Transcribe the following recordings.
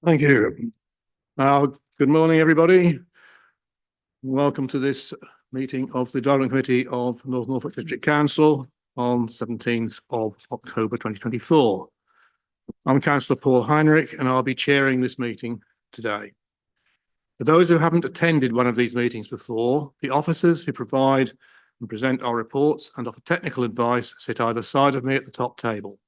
Thank you. Good morning, everybody. Welcome to this meeting of the Development Committee of North Norfolk District Council on 17th of October 2024. I'm Councillor Paul Heinrich and I'll be chairing this meeting today. For those who haven't attended one of these meetings before, the officers who provide and present our reports and offer technical advice sit either side of me at the top table.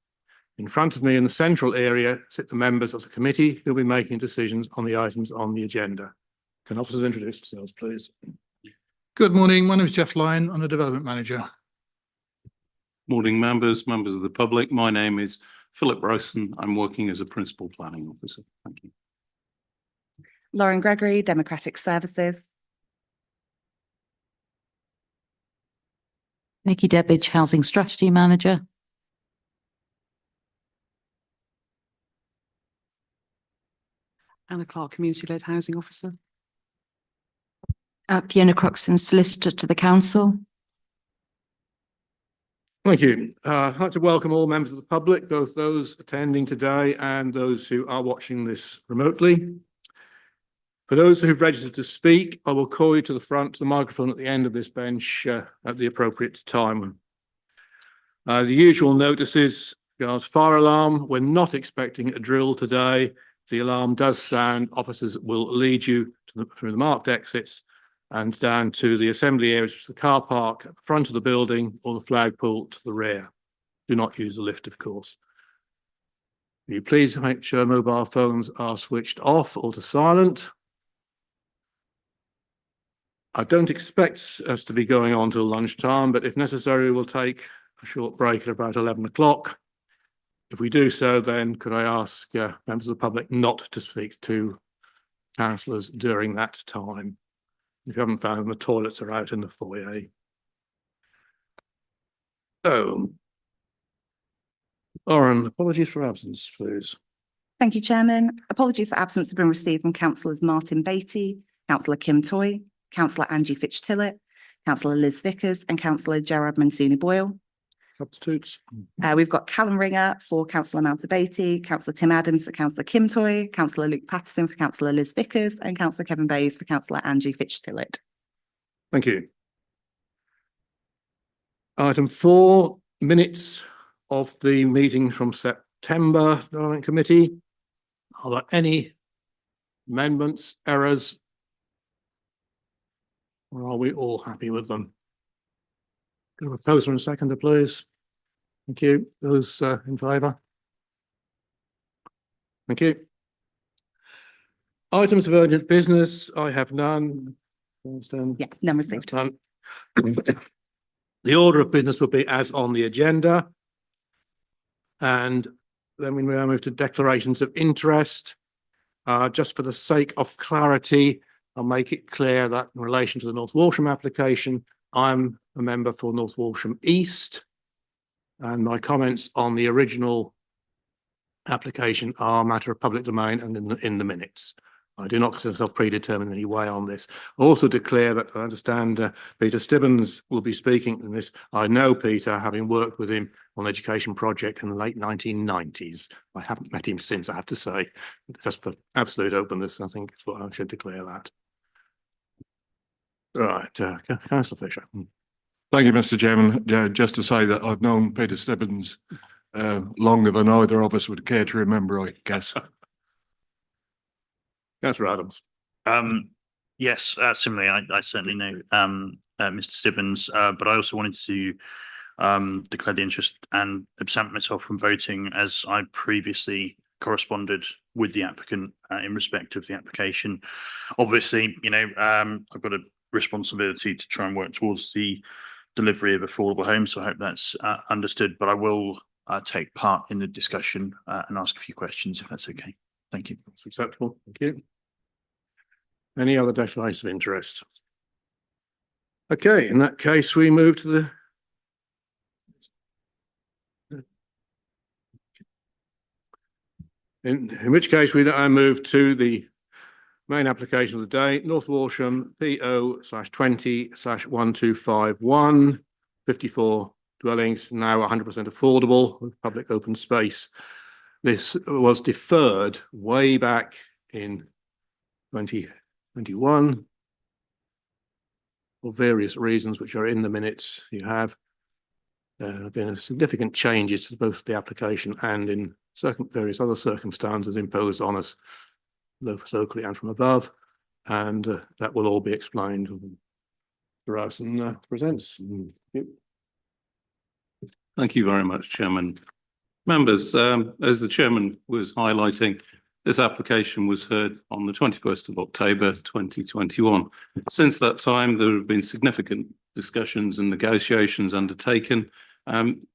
In front of me in the central area sit the members of the committee who will be making decisions on the items on the agenda. Can officers introduce themselves, please? Good morning. My name is Jeff Lyon. I'm a development manager. Morning, members of the public. My name is Philip Rosen. I'm working as a principal planning officer. Thank you. Lauren Gregory, Democratic Services. Nikki Debbage, Housing Strategy Manager. Anna Clark, Community-Led Housing Officer. Fiona Croxton, Solicitor to the Council. Thank you. I'd like to welcome all members of the public, both those attending today and those who are watching this remotely. For those who've registered to speak, I will call you to the front to the microphone at the end of this bench at the appropriate time. The usual notices, regards fire alarm. We're not expecting a drill today. If the alarm does sound, officers will lead you through the marked exits and down to the assembly areas, the car park at the front of the building or the flagpole to the rear. Do not use the lift, of course. Will you please make sure mobile phones are switched off or to silent. I don't expect us to be going on till lunchtime, but if necessary, we'll take a short break at about 11 o'clock. If we do so, then could I ask members of the public not to speak to councillors during that time? If you haven't found them, the toilets are out in the foyer. Oh, Lauren, apologies for absence, please. Thank you, Chairman. Apologies for absence have been received from Councillors Martin Beattie, Councillor Kim Toy, Councillor Angie Fitch-Tillett, Councillor Liz Vickers and Councillor Gerard Mancini-Boyle. Substitutes. We've got Callum Ringer for Councillor Martin Beattie, Councillor Tim Adams for Councillor Kim Toy, Councillor Luke Patterson for Councillor Liz Vickers and Councillor Kevin Bayes for Councillor Angie Fitch-Tillett. Thank you. Item 4, minutes of the meeting from September, Development Committee. Are there any amendments, errors? Or are we all happy with them? Can I have a proposer and a seconder, please? Thank you. Those in favour? Thank you. Items of urgent business, I have none. Yeah, none received. None. The order of business will be as on the agenda. And then we now move to declarations of interest. Just for the sake of clarity, I'll make it clear that in relation to the North Walsham application, I'm a member for North Walsham East, and my comments on the original application are a matter of public domain and in the minutes. I do not consider myself predetermined in any way on this. I also declare that I understand Peter Stibbons will be speaking in this. I know Peter, having worked with him on an education project in the late 1990s. I haven't met him since, I have to say. Just for absolute openness, I think it's what I should declare that. Right, Councillor Fisher. Thank you, Mr. Chairman. Just to say that I've known Peter Stibbons longer than either of us would care to remember, I guess. Councillor Adams. Yes, similarly, I certainly know Mr. Stibbons, but I also wanted to declare the interest and absent myself from voting as I previously corresponded with the applicant in respect of the application. Obviously, you know, I've got a responsibility to try and work towards the delivery of affordable homes, so I hope that's understood, but I will take part in the discussion and ask a few questions if that's okay. Thank you. That's acceptable. Thank you. Any other declarations of interest? Okay, in that case, we move to the in which case we now move to the main application of the day, North Walsham PO/20/1251, 54 dwellings, now 100% affordable with public open space. This was deferred way back in 2021 for various reasons which are in the minutes you have. There have been significant changes to both the application and in various other circumstances imposed on us locally and from above, and that will all be explained for us and presents. Thank you very much, Chairman. Members, as the Chairman was highlighting, this application was heard on the 21st of October 2021. Since that time, there have been significant discussions and negotiations undertaken.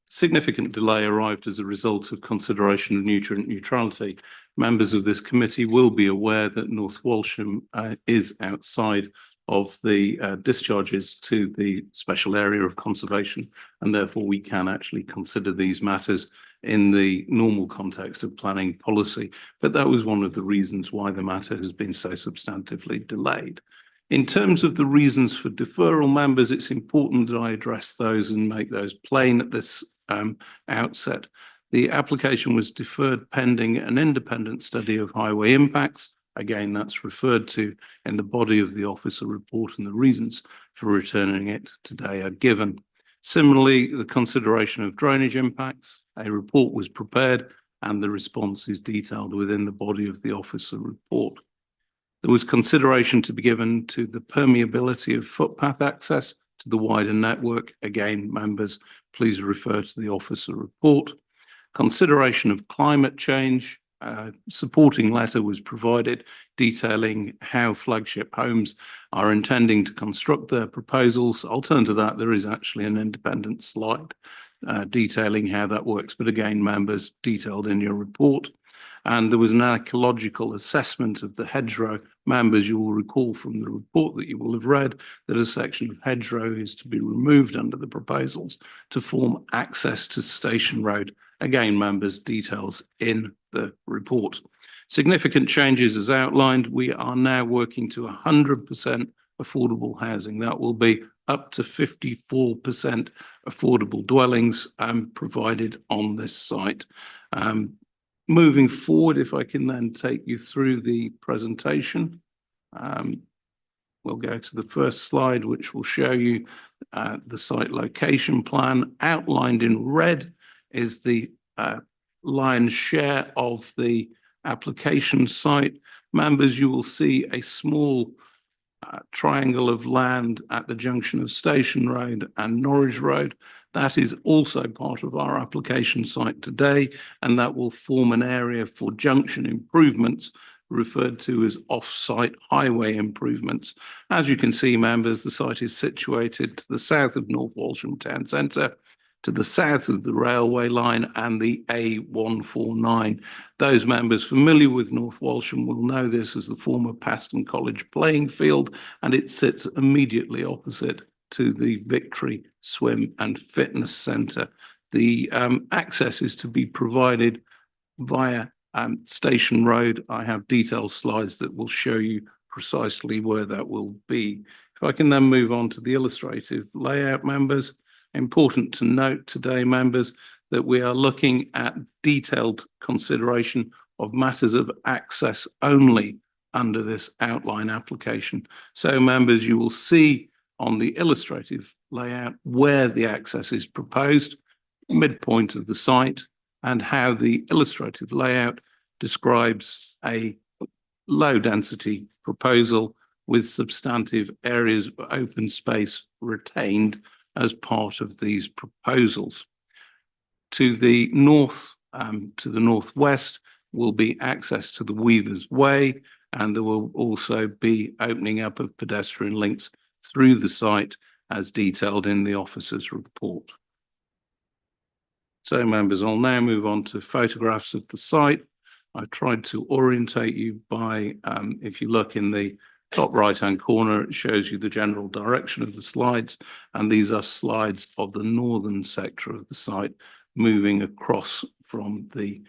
Significant delay arrived as a result of consideration of nutrient neutrality. Members of this committee will be aware that North Walsham is outside of the discharges to the special area of conservation, and therefore we can actually consider these matters in the normal context of planning policy. But that was one of the reasons why the matter has been so substantively delayed. In terms of the reasons for deferral, members, it's important that I address those and make those plain at this outset. The application was deferred pending an independent study of highway impacts. Again, that's referred to in the body of the officer report, and the reasons for returning it today are given. Similarly, the consideration of drainage impacts, a report was prepared and the response is detailed within the body of the officer report. There was consideration to be given to the permeability of footpath access to the wider network. Again, members, please refer to the officer report. Consideration of climate change. Supporting letter was provided detailing how Flagship Homes are intending to construct their proposals. I'll turn to that. There is actually an independent slide detailing how that works, but again, members, detailed in your report. And there was an ecological assessment of the hedgerow. Members, you will recall from the report that you will have read that a section of hedgerow is to be removed under the proposals to form access to Station Road. Again, members, details in the report. Significant changes as outlined. We are now working to 100% affordable housing. That will be up to 54% affordable dwellings provided on this site. Moving forward, if I can then take you through the presentation. We'll go to the first slide, which will show you the site location plan. Outlined in red is the lion's share of the application site. Members, you will see a small triangle of land at the junction of Station Road and Norwich Road. That is also part of our application site today, and that will form an area for junction improvements referred to as off-site highway improvements. As you can see, members, the site is situated to the south of North Walsham Town Centre, to the south of the railway line and the A149. Those members familiar with North Walsham will know this as the former Paston College playing field, and it sits immediately opposite to the Victory Swim and Fitness Centre. The access is to be provided via Station Road. I have detailed slides that will show you precisely where that will be. If I can then move on to the illustrative layout, members. Important to note today, members, that we are looking at detailed consideration of matters of access only under this outline application. So, members, you will see on the illustrative layout where the access is proposed, midpoint of the site, and how the illustrative layout describes a low density proposal with substantive areas of open space retained as part of these proposals. To the north, to the northwest will be access to the Weavers Way, and there will also be opening up of pedestrian links through the site as detailed in the officer's report. So, members, I'll now move on to photographs of the site. I've tried to orientate you by, if you look in the top right-hand corner, it shows you the general direction of the slides, and these are slides of the northern sector of the site moving across from the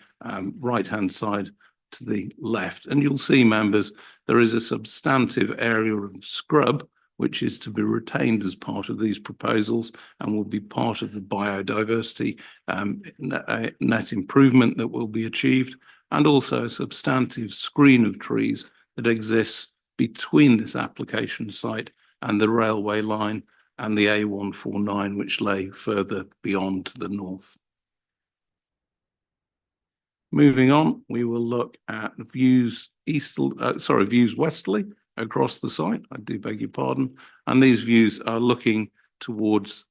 right-hand side to the left. And you'll see, members, there is a substantive area of scrub which is to be retained as part of these proposals and will be part of the biodiversity net improvement that will be achieved, and also a substantive screen of trees that exists between this application site and the railway line and the A149, which lay further beyond to the north. Moving on, we will look at views views westerly across the site. I do beg your pardon. And these views are looking towards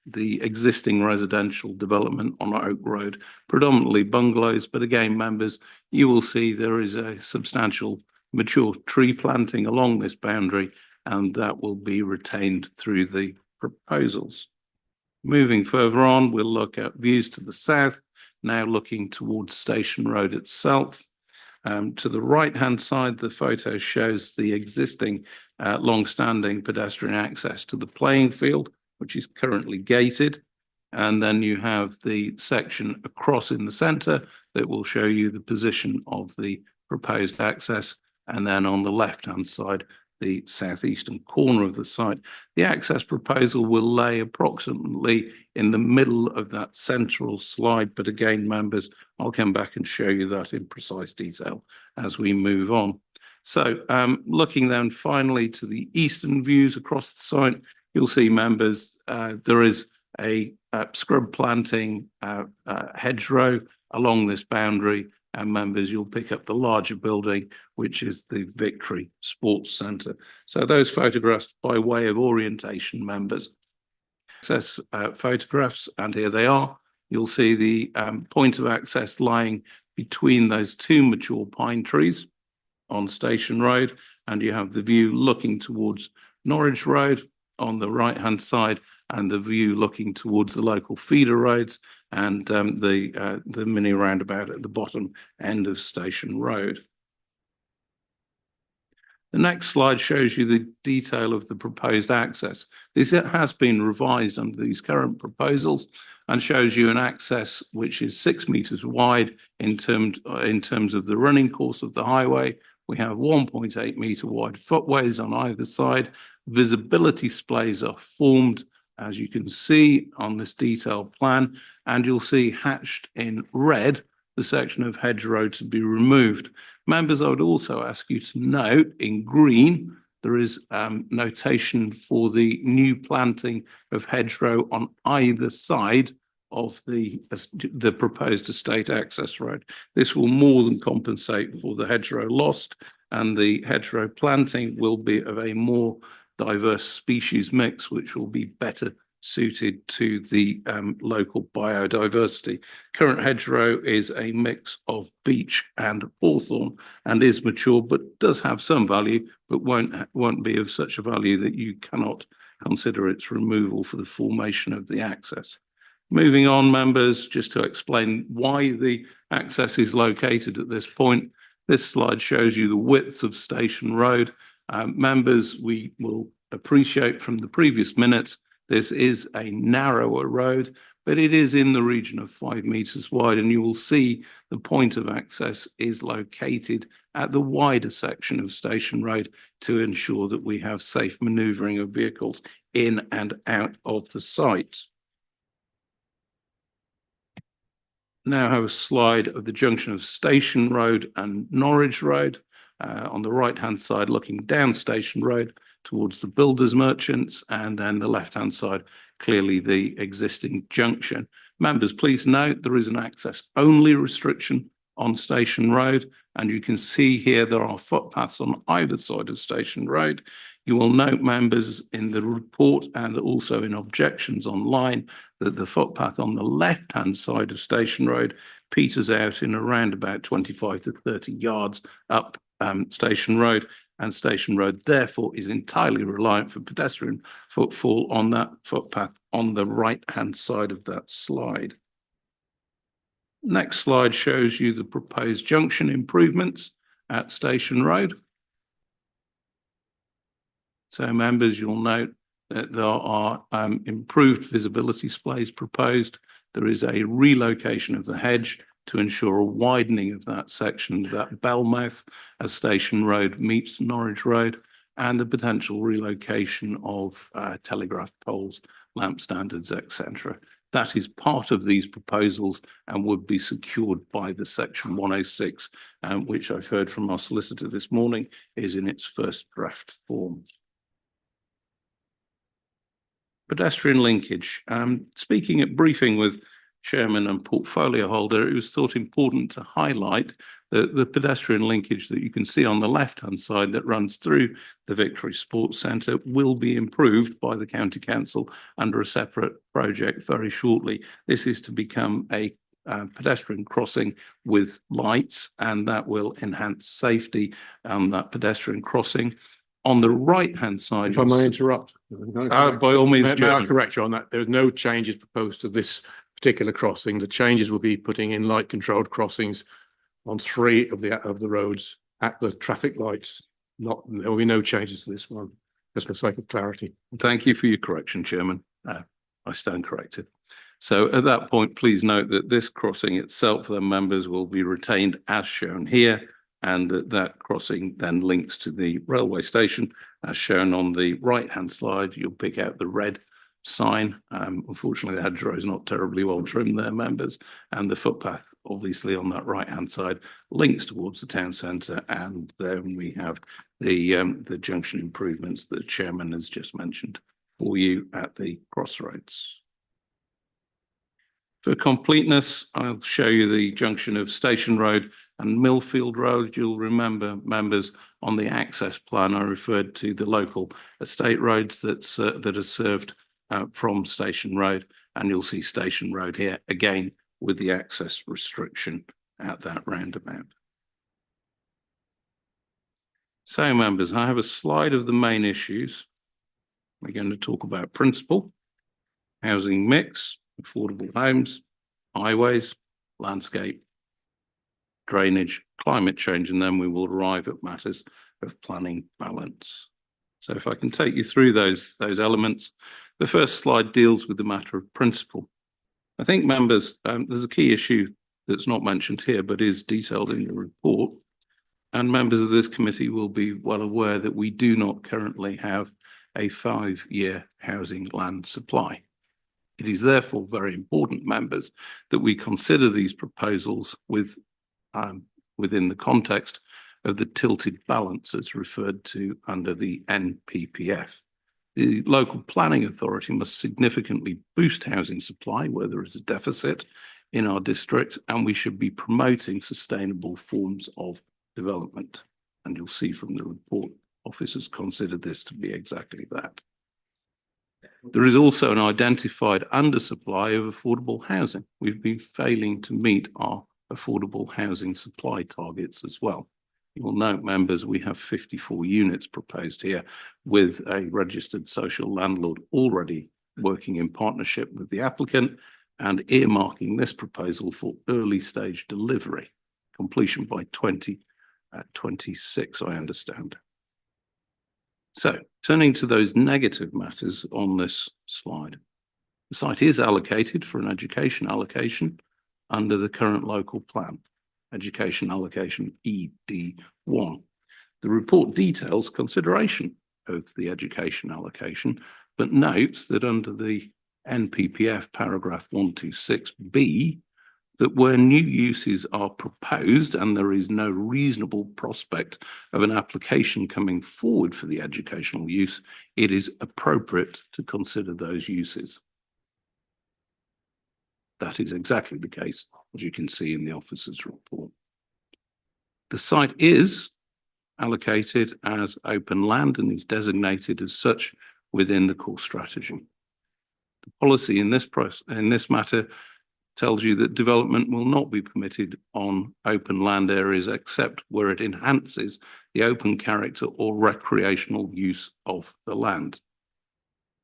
the existing residential development on Oak Road, predominantly bungalows. But again, members, you will see there is a substantial mature tree planting along this boundary, and that will be retained through the proposals. Moving further on, we'll look at views to the south, now looking towards Station Road itself. To the right-hand side, the photo shows the existing long-standing pedestrian access to the playing field, which is currently gated. And then you have the section across in the centre that will show you the position of the proposed access. And then on the left-hand side, the southeastern corner of the site. The access proposal will lay approximately in the middle of that central slide. But again, members, I'll come back and show you that in precise detail as we move on. So looking then finally to the eastern views across the site, you'll see, members, there is a scrub planting hedgerow along this boundary. And members, you'll pick up the larger building, which is the Victory Sports Centre. So those photographs by way of orientation, members. Access photographs, and here they are. You'll see the point of access lying between those two mature pine trees on Station Road, and you have the view looking towards Norwich Road on the right-hand side, and the view looking towards the local feeder roads and the mini roundabout at the bottom end of Station Road. The next slide shows you the detail of the proposed access. This has been revised under these current proposals and shows you an access which is 6 metres wide in terms of the running course of the highway. We have 1.8 metre wide footways on either side. Visibility splays are formed, as you can see on this detailed plan, and you'll see hatched in red the section of hedgerow to be removed. Members, I would also ask you to note in green there is notation for the new planting of hedgerow on either side of the proposed estate access road. This will more than compensate for the hedgerow lost, and the hedgerow planting will be of a more diverse species mix, which will be better suited to the local biodiversity. Current hedgerow is a mix of beech and hawthorn and is mature, but does have some value, but won't be of such a value that you cannot consider its removal for the formation of the access. Moving on, members, just to explain why the access is located at this point. This slide shows you the width of Station Road. Members, we will appreciate from the previous minutes, this is a narrower road, but it is in the region of 5 metres wide, and you will see the point of access is located at the wider section of Station Road to ensure that we have safe manoeuvring of vehicles in and out of the site. Now have a slide of the junction of Station Road and Norwich Road. On the right-hand side, looking down Station Road towards the builders merchants, and then the left-hand side, clearly the existing junction. Members, please note there is an access only restriction on Station Road, and you can see here there are footpaths on either side of Station Road. You will note, members, in the report and also in objections online that the footpath on the left-hand side of Station Road peters out in around about 25 to 30 yards up Station Road, and Station Road therefore is entirely reliant for pedestrian footfall on that footpath on the right-hand side of that slide. Next slide shows you the proposed junction improvements at Station Road. So members, you'll note that there are improved visibility displays proposed. There is a relocation of the hedge to ensure a widening of that section, that bell mouth as Station Road meets Norwich Road. and the potential relocation of telegraph poles, lamp standards, etc. That is part of these proposals and would be secured by the section 106, which I've heard from our solicitor this morning is in its first draft form. Pedestrian linkage. Speaking at briefing with chairman and portfolio holder, it was thought important to highlight the pedestrian linkage that you can see on the left-hand side that runs through the Victory Sports Centre will be improved by the County Council under a separate project very shortly. This is to become a pedestrian crossing with lights, and that will enhance safety on that pedestrian crossing. On the right-hand side, If I may interrupt. by all means, May I Chairman. correct you on that? There's no changes proposed to this particular crossing. The changes will be putting in light controlled crossings on 3 of the roads at the traffic lights. There will be no changes to this one, just for the sake of clarity. Thank you for your correction, Chairman. I stand corrected. So at that point, please note that this crossing itself, the members will be retained as shown here, and that crossing then links to the railway station as shown on the right-hand slide. You'll pick out the red sign. Unfortunately, the hedgerow is not terribly well trimmed there, members, and the footpath obviously on that right-hand side links towards the town centre, and then we have the junction improvements that the chairman has just mentioned for you at the crossroads. For completeness, I'll show you the junction of Station Road and Millfield Road. You'll remember, members, on the access plan, I referred to the local estate roads that are served from Station Road, and you'll see Station Road here again with the access restriction at that roundabout. So, members, I have a slide of the main issues. We're going to talk about principle, housing mix, affordable homes, highways, landscape, drainage, climate change, and then we will arrive at matters of planning balance. So if I can take you through those elements, the first slide deals with the matter of principle. I think, members, there's a key issue that's not mentioned here, but is detailed in the report. And members of this committee will be well aware that we do not currently have a 5-year housing land supply. It is therefore very important, members, that we consider these proposals within the context of the tilted balance as referred to under the NPPF. The local planning authority must significantly boost housing supply where there is a deficit in our district, and we should be promoting sustainable forms of development. And you'll see from the report, officers consider this to be exactly that. There is also an identified undersupply of affordable housing. We've been failing to meet our affordable housing supply targets as well. You will note, members, we have 54 units proposed here with a registered social landlord already working in partnership with the applicant and earmarking this proposal for early stage delivery, completion by 2026, I understand. So, turning to those negative matters on this slide, the site is allocated for an education allocation under the current local plan, education allocation ED1. The report details consideration of the education allocation, but notes that under the NPPF paragraph 126B, that where new uses are proposed and there is no reasonable prospect of an application coming forward for the educational use, it is appropriate to consider those uses. That is exactly the case, as you can see in the officer's report. The site is allocated as open land and is designated as such within the core strategy. The policy in this matter tells you that development will not be permitted on open land areas except where it enhances the open character or recreational use of the land.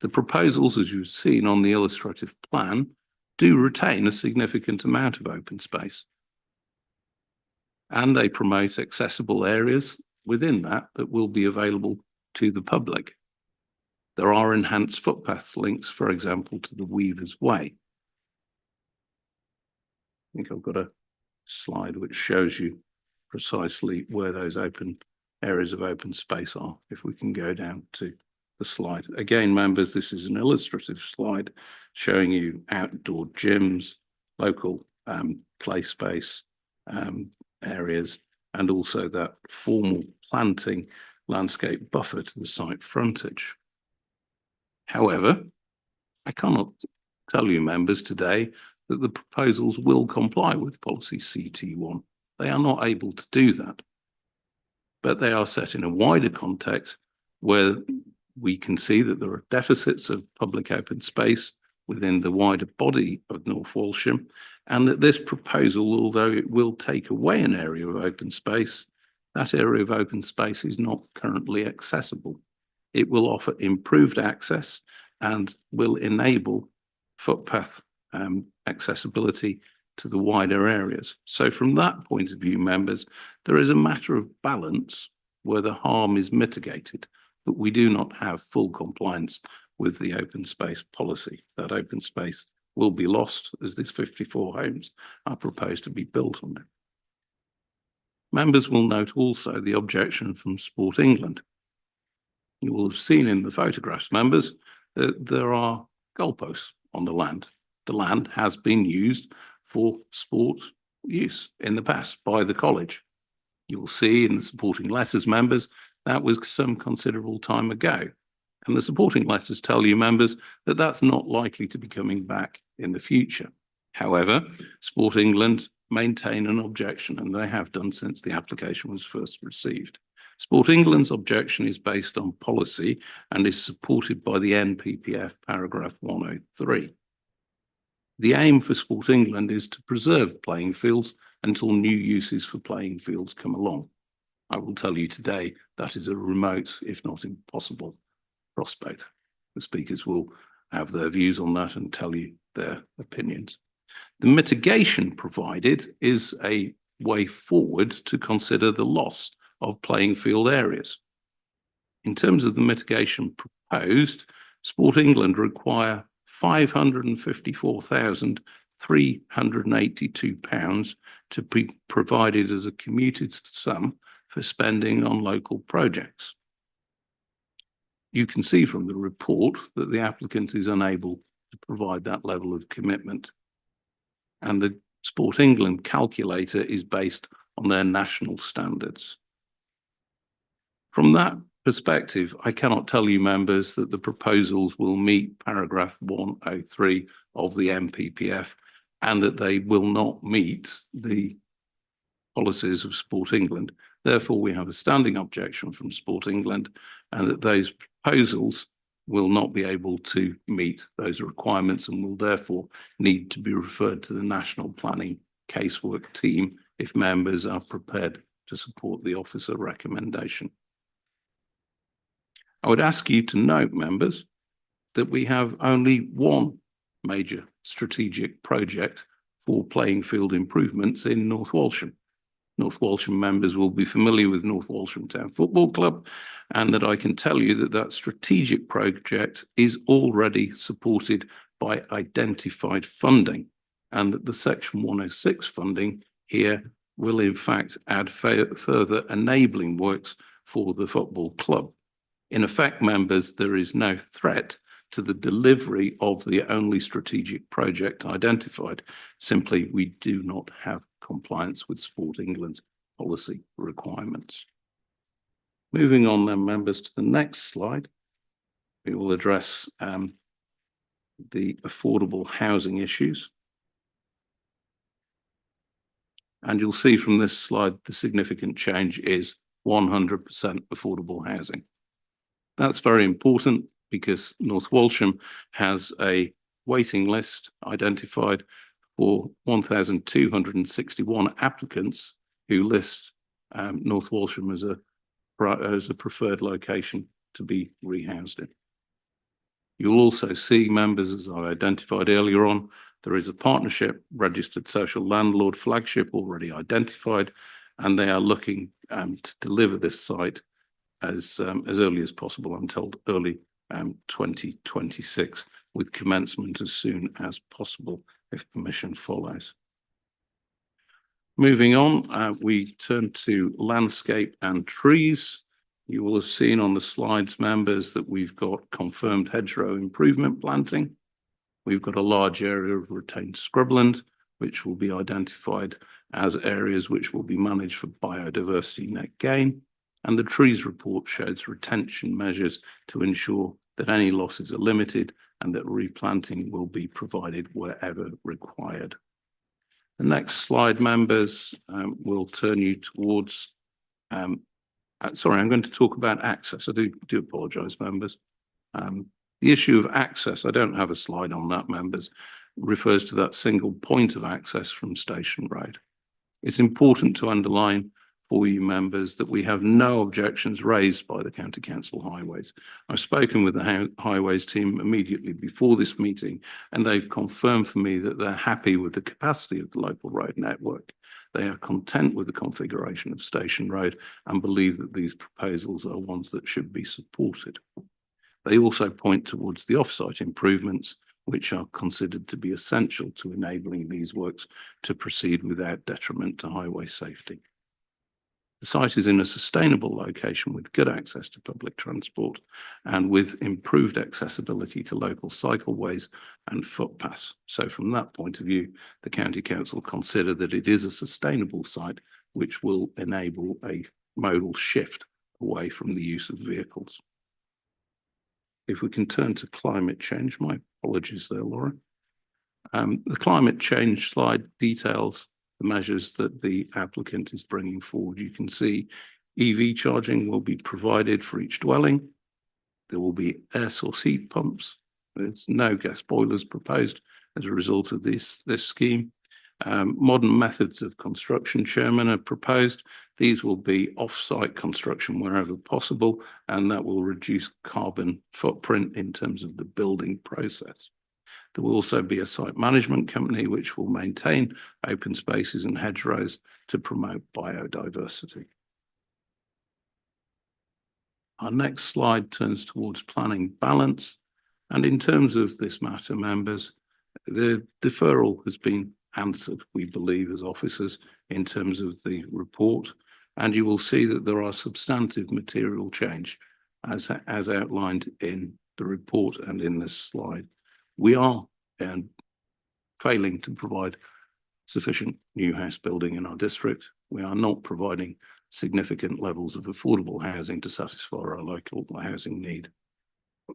The proposals, as you've seen on the illustrative plan, do retain a significant amount of open space. And they promote accessible areas within that will be available to the public. There are enhanced footpath links, for example, to the Weavers' Way. I think I've got a slide which shows you precisely where those open areas of open space are. If we can go down to the slide. Again, members, this is an illustrative slide showing you outdoor gyms, local play space areas, and also that formal planting landscape buffer to the site frontage. However, I cannot tell you, members, today that the proposals will comply with policy CT1. They are not able to do that, but they are set in a wider context where we can see that there are deficits of public open space within the wider body of North Walsham, and that this proposal, although it will take away an area of open space, that area of open space is not currently accessible. It will offer improved access and will enable footpath accessibility to the wider areas. So from that point of view, members, there is a matter of balance where the harm is mitigated, but we do not have full compliance with the open space policy. That open space will be lost as these 54 homes are proposed to be built on it. Members will note also the objection from Sport England. You will have seen in the photographs, members, that there are goalposts on the land. The land has been used for sport use in the past by the college. You will see in the supporting letters, members, that was some considerable time ago. And the supporting letters tell you, members, that that's not likely to be coming back in the future. However, Sport England maintain an objection, and they have done since the application was first received. Sport England's objection is based on policy and is supported by the NPPF paragraph 103. The aim for Sport England is to preserve playing fields until new uses for playing fields come along. I will tell you today that is a remote, if not impossible, prospect. The speakers will have their views on that and tell you their opinions. The mitigation provided is a way forward to consider the loss of playing field areas. In terms of the mitigation proposed, Sport England require £554,382 to be provided as a commuted sum for spending on local projects. You can see from the report that the applicant is unable to provide that level of commitment. And the Sport England calculator is based on their national standards. From that perspective, I cannot tell you, members, that the proposals will meet paragraph 103 of the NPPF and that they will not meet the policies of Sport England. Therefore, we have a standing objection from Sport England, and that those proposals will not be able to meet those requirements and will therefore need to be referred to the National Planning Casework Team if members are prepared to support the officer recommendation. I would ask you to note, members, that we have only one major strategic project for playing field improvements in North Walsham. North Walsham members will be familiar with North Walsham Town Football Club, and that I can tell you that that strategic project is already supported by identified funding, and that the Section 106 funding here will in fact add further enabling works for the football club. In effect, members, there is no threat to the delivery of the only strategic project identified. Simply, we do not have compliance with Sport England's policy requirements. Moving on then, members, to the next slide, we will address the affordable housing issues. And you'll see from this slide, the significant change is 100% affordable housing. That's very important because North Walsham has a waiting list identified for 1,261 applicants who list North Walsham as a preferred location to be rehoused in. You'll also see, members, as I identified earlier on, there is a partnership registered social landlord flagship already identified, and they are looking to deliver this site as early as possible. I'm told early 2026, with commencement as soon as possible if permission follows. Moving on, we turn to landscape and trees. You will have seen on the slides, members, that we've got confirmed hedgerow improvement planting. We've got a large area of retained scrubland, which will be identified as areas which will be managed for biodiversity net gain. And the trees report shows retention measures to ensure that any losses are limited and that replanting will be provided wherever required. The next slide, members, will turn you towards, sorry, I'm going to talk about access. I do apologise, members. The issue of access, I don't have a slide on that, members, refers to that single point of access from Station Road. It's important to underline for you, members, that we have no objections raised by the County Council Highways. I've spoken with the Highways team immediately before this meeting, and they've confirmed for me that they're happy with the capacity of the local road network. They are content with the configuration of Station Road and believe that these proposals are ones that should be supported. They also point towards the off-site improvements, which are considered to be essential to enabling these works to proceed without detriment to highway safety. The site is in a sustainable location with good access to public transport and with improved accessibility to local cycleways and footpaths. So from that point of view, the County Council consider that it is a sustainable site which will enable a modal shift away from the use of vehicles. If we can turn to climate change, my apologies there, Laura. The climate change slide details the measures that the applicant is bringing forward. You can see EV charging will be provided for each dwelling. There will be air source heat pumps. There's no gas boilers proposed as a result of this scheme. Modern methods of construction, Chairman, are proposed. These will be off-site construction wherever possible, and that will reduce carbon footprint in terms of the building process. There will also be a site management company which will maintain open spaces and hedgerows to promote biodiversity. Our next slide turns towards planning balance. And in terms of this matter, members, the deferral has been answered, we believe, as officers in terms of the report. And you will see that there are substantive material change as outlined in the report and in this slide. We are failing to provide sufficient new house building in our district. We are not providing significant levels of affordable housing to satisfy our local housing need.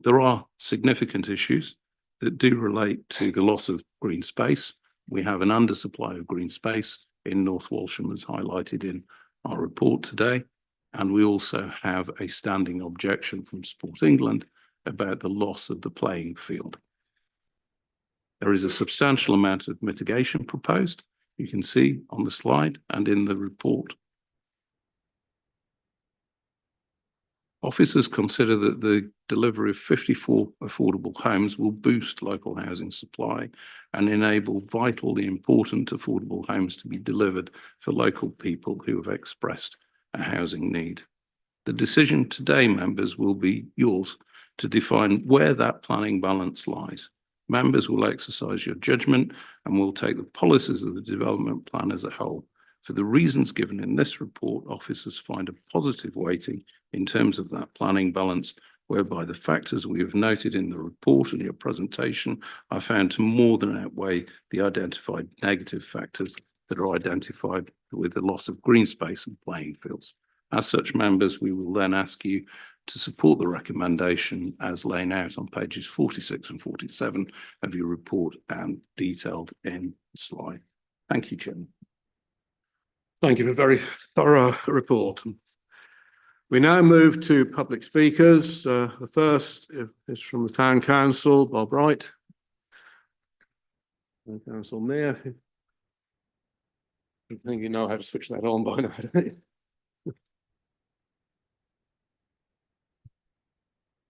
There are significant issues that do relate to the loss of green space. We have an undersupply of green space in North Walsham, as highlighted in our report today. And we also have a standing objection from Sport England about the loss of the playing field. There is a substantial amount of mitigation proposed. You can see on the slide and in the report. Officers consider that the delivery of 54 affordable homes will boost local housing supply and enable vitally important affordable homes to be delivered for local people who have expressed a housing need. The decision today, members, will be yours to define where that planning balance lies. Members will exercise your judgment and will take the policies of the development plan as a whole. For the reasons given in this report, officers find a positive weighting in terms of that planning balance, whereby the factors we have noted in the report and your presentation are found to more than outweigh the identified negative factors that are identified with the loss of green space and playing fields. As such, members, we will then ask you to support the recommendation as laid out on pages 46 and 47 of your report and detailed in the slide. Thank you, Chairman. Thank you for a very thorough report. We now move to public speakers. The first is from the Town Council, Bob Wright. Town Council Mayor. I think you know how to switch that on by now, don't you?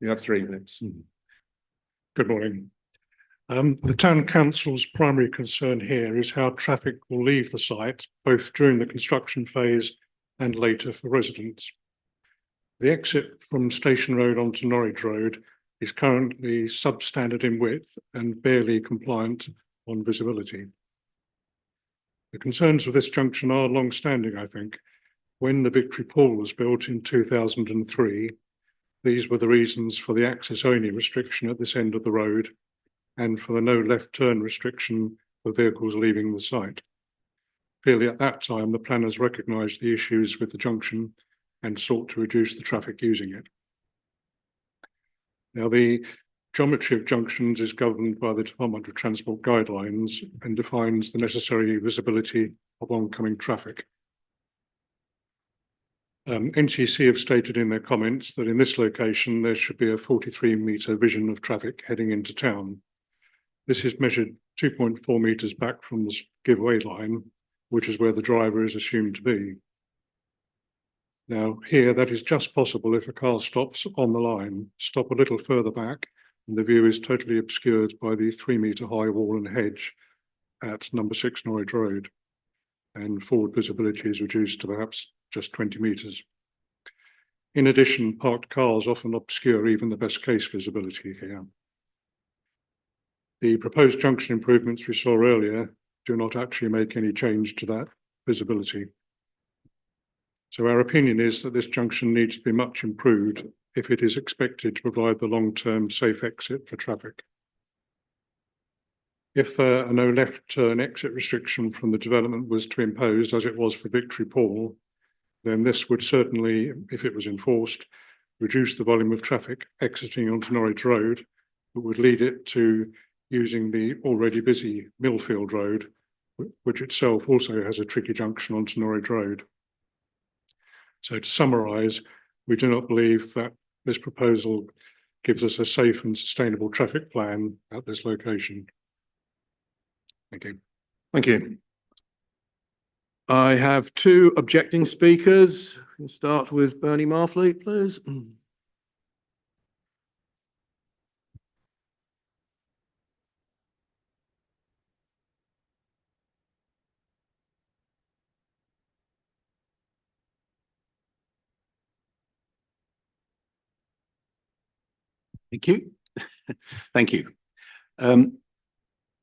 You have 3 minutes. Good morning. The Town Council's primary concern here is how traffic will leave the site, both during the construction phase and later for residents. The exit from Station Road onto Norwich Road is currently substandard in width and barely compliant on visibility. The concerns of this junction are long-standing, I think. When the Victory Pool was built in 2003, these were the reasons for the access-only restriction at this end of the road and for the no left turn restriction for vehicles leaving the site. Clearly, at that time, the planners recognised the issues with the junction and sought to reduce the traffic using it. Now, the geometry of junctions is governed by the Department of Transport guidelines and defines the necessary visibility of oncoming traffic. NTC have stated in their comments that in this location there should be a 43-metre vision of traffic heading into town. This is measured 2.4 metres back from the giveaway line, which is where the driver is assumed to be. Now, here that is just possible if a car stops on the line. Stop a little further back, and the view is totally obscured by the 3-metre high wall and hedge at number 6 Norwich Road, and forward visibility is reduced to perhaps just 20 metres. In addition, parked cars often obscure even the best case visibility here. The proposed junction improvements we saw earlier do not actually make any change to that visibility. So our opinion is that this junction needs to be much improved if it is expected to provide the long-term safe exit for traffic. If a no left turn exit restriction from the development was to be imposed, as it was for Victory Pool, then this would certainly, if it was enforced, reduce the volume of traffic exiting onto Norwich Road, but would lead it to using the already busy Millfield Road, which itself also has a tricky junction onto Norwich Road. So to summarise, we do not believe that this proposal gives us a safe and sustainable traffic plan at this location. Thank you. Thank you. I have 2 objecting speakers. We'll start with Bernie Marfleet, please. Thank you. Thank you.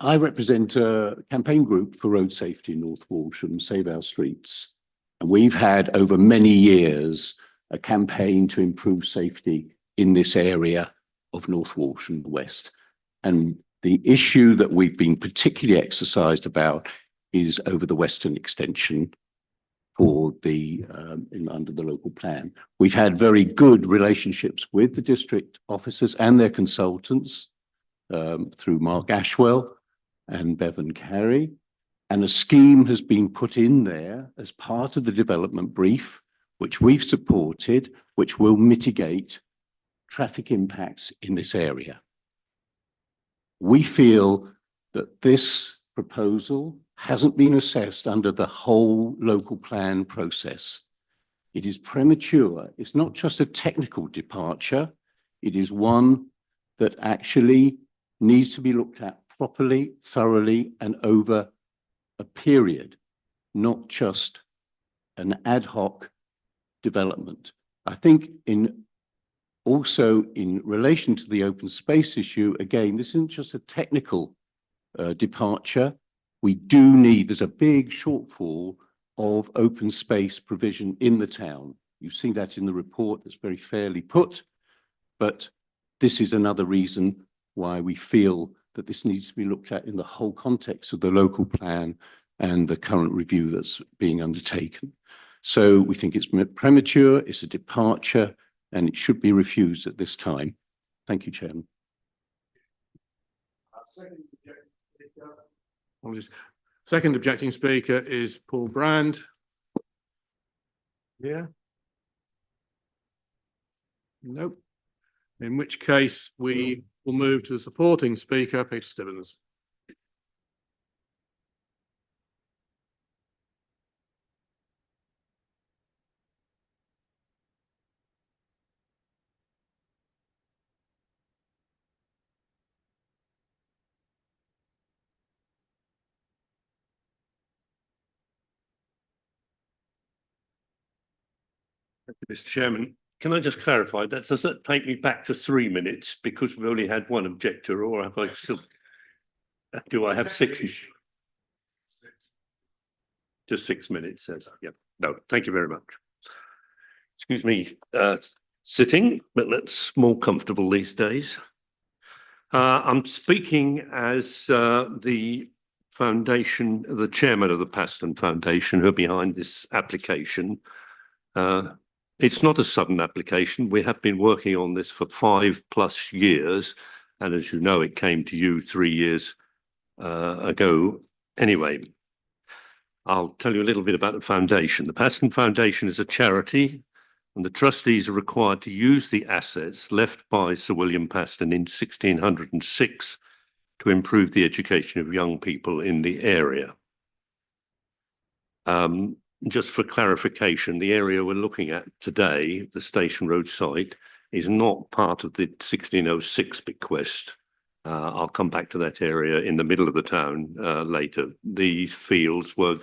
I represent a campaign group for road safety in North Walsham, Save Our Streets. And we've had over many years a campaign to improve safety in this area of North Walsham West. And the issue that we've been particularly exercised about is over the western extension for the under the local plan. We've had very good relationships with the district officers and their consultants through Mark Ashwell and Bevan Carey. And a scheme has been put in there as part of the development brief, which we've supported, which will mitigate traffic impacts in this area. We feel that this proposal hasn't been assessed under the whole local plan process. It is premature. It's not just a technical departure. It is one that actually needs to be looked at properly, thoroughly, and over a period, not just an ad hoc development. I think also in relation to the open space issue, again, this isn't just a technical departure. We do need, there's a big shortfall of open space provision in the town. You see that in the report, that's very fairly put, but this is another reason why we feel that this needs to be looked at in the whole context of the local plan and the current review that's being undertaken. So we think it's premature, it's a departure, and it should be refused at this time. Thank you, Chairman. Second objecting speaker is Paul Brand. Yeah. Nope. In which case we will move to the supporting speaker, Peter Stibbins. Mr. Chairman, can I just clarify that? Does that take me back to 3 minutes because we've only had one objector, or have I still? Do I have 6? Just 6 minutes, says, yeah, no, thank you very much. Excuse me, sitting, but that's more comfortable these days. I'm speaking as the foundation, the chairman of the Paston Foundation, who are behind this application. It's not a sudden application. We have been working on this for 5+ years. And as you know, it came to you 3 years ago. Anyway, I'll tell you a little bit about the foundation. The Paston Foundation is a charity, and the trustees are required to use the assets left by Sir William Paston in 1606 to improve the education of young people in the area. Just for clarification, the area we're looking at today, the Station Road site, is not part of the 1606 bequest. I'll come back to that area in the middle of the town later. These fields were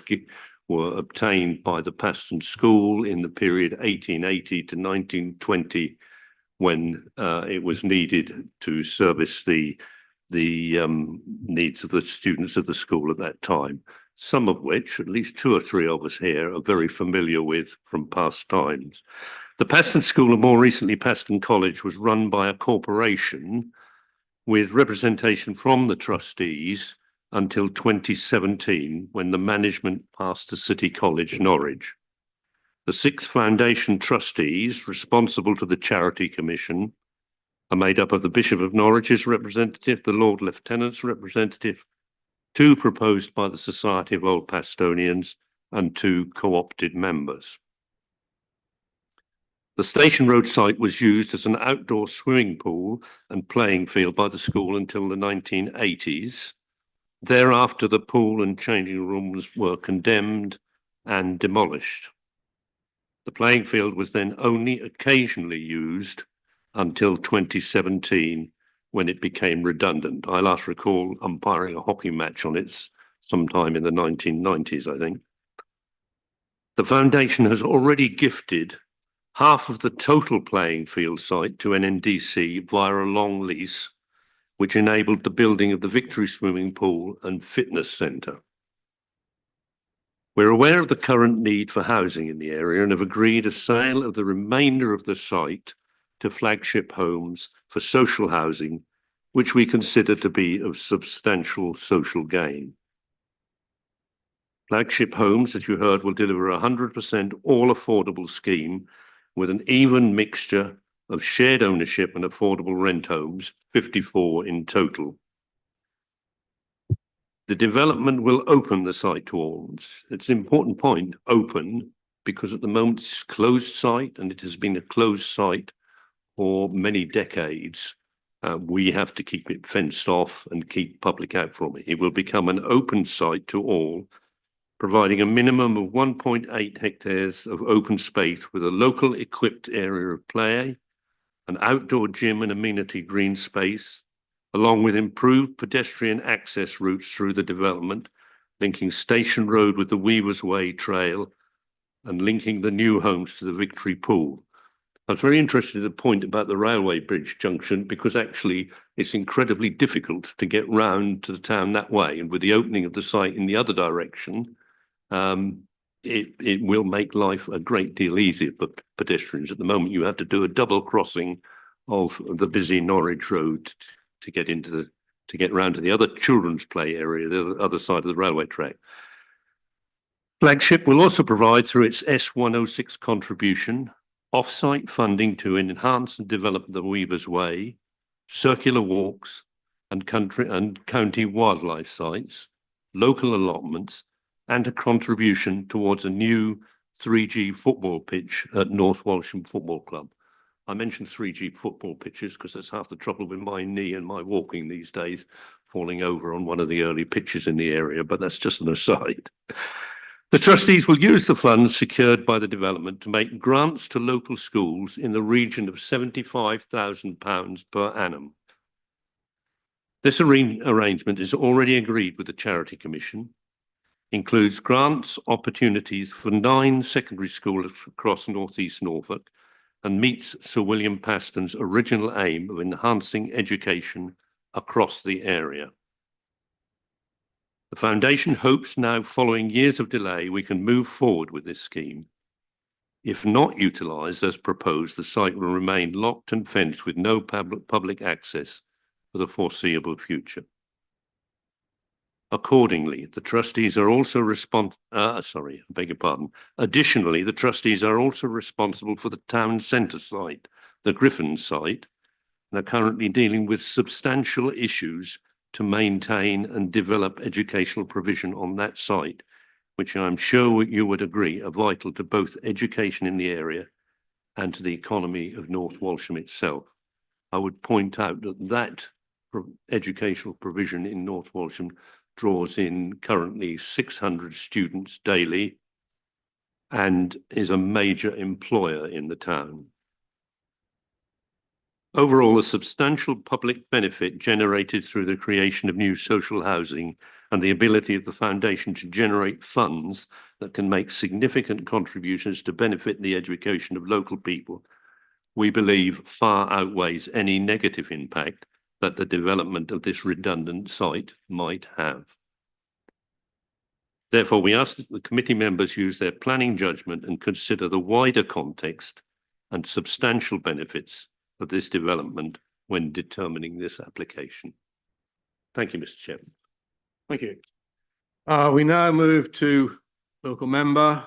obtained by the Paston School in the period 1880 to 1920, when it was needed to service the needs of the students of the school at that time. Some of which, at least 2 or 3 of us here, are very familiar with from past times. The Paston School, and more recently Paston College, was run by a corporation with representation from the trustees until 2017, when the management passed to City College, Norwich. The 6 foundation trustees responsible to the Charity Commission are made up of the Bishop of Norwich's representative, the Lord Lieutenant's representative, 2 proposed by the Society of Old Pastonians, and 2 co-opted members. The Station Road site was used as an outdoor swimming pool and playing field by the school until the 1980s. Thereafter, the pool and changing rooms were condemned and demolished. The playing field was then only occasionally used until 2017, when it became redundant. I last recall umpiring a hockey match on it sometime in the 1990s, I think. The foundation has already gifted half of the total playing field site to NNDC via a long lease, which enabled the building of the Victory swimming pool and fitness centre. We're aware of the current need for housing in the area and have agreed a sale of the remainder of the site to Flagship Homes for social housing, which we consider to be of substantial social gain. Flagship Homes, as you heard, will deliver a 100% all affordable scheme with an even mixture of shared ownership and affordable rent homes, 54 in total. The development will open the site to all. It's an important point, open, because at the moment it's a closed site, and it has been a closed site for many decades. We have to keep it fenced off and keep public out from it. It will become an open site to all, providing a minimum of 1.8 hectares of open space with a local equipped area of play, an outdoor gym and amenity green space, along with improved pedestrian access routes through the development, linking Station Road with the Weavers Way Trail and linking the new homes to the Victory Pool. I was very interested in the point about the railway bridge junction, because actually it's incredibly difficult to get round to the town that way. And with the opening of the site in the other direction, it will make life a great deal easier for pedestrians. At the moment, you have to do a double crossing of the busy Norwich Road to get round to the other children's play area, the other side of the railway track. Flagship will also provide, through its S106 contribution, off-site funding to enhance and develop the Weavers Way, circular walks, and county wildlife sites, local allotments, and a contribution towards a new 3G football pitch at North Walsham Football Club. I mentioned 3G football pitches because that's half the trouble with my knee and my walking these days, falling over on one of the early pitches in the area, but that's just an aside. The trustees will use the funds secured by the development to make grants to local schools in the region of £75,000 per annum. This arrangement is already agreed with the Charity Commission, includes grants opportunities for 9 secondary schools across North East Norfolk, and meets Sir William Paston's original aim of enhancing education across the area. The foundation hopes now, following years of delay, we can move forward with this scheme. If not utilised as proposed, the site will remain locked and fenced with no public access for the foreseeable future. Accordingly, the trustees are also Additionally, the trustees are also responsible for the town centre site, the Griffin site, and are currently dealing with substantial issues to maintain and develop educational provision on that site, which I'm sure you would agree are vital to both education in the area and to the economy of North Walsham itself. I would point out that educational provision in North Walsham draws in currently 600 students daily and is a major employer in the town. Overall, a substantial public benefit generated through the creation of new social housing and the ability of the foundation to generate funds that can make significant contributions to benefit the education of local people, we believe far outweighs any negative impact that the development of this redundant site might have. Therefore, we ask that the committee members use their planning judgment and consider the wider context and substantial benefits of this development when determining this application. Thank you, Mr. Chairman. Thank you. We now move to local member,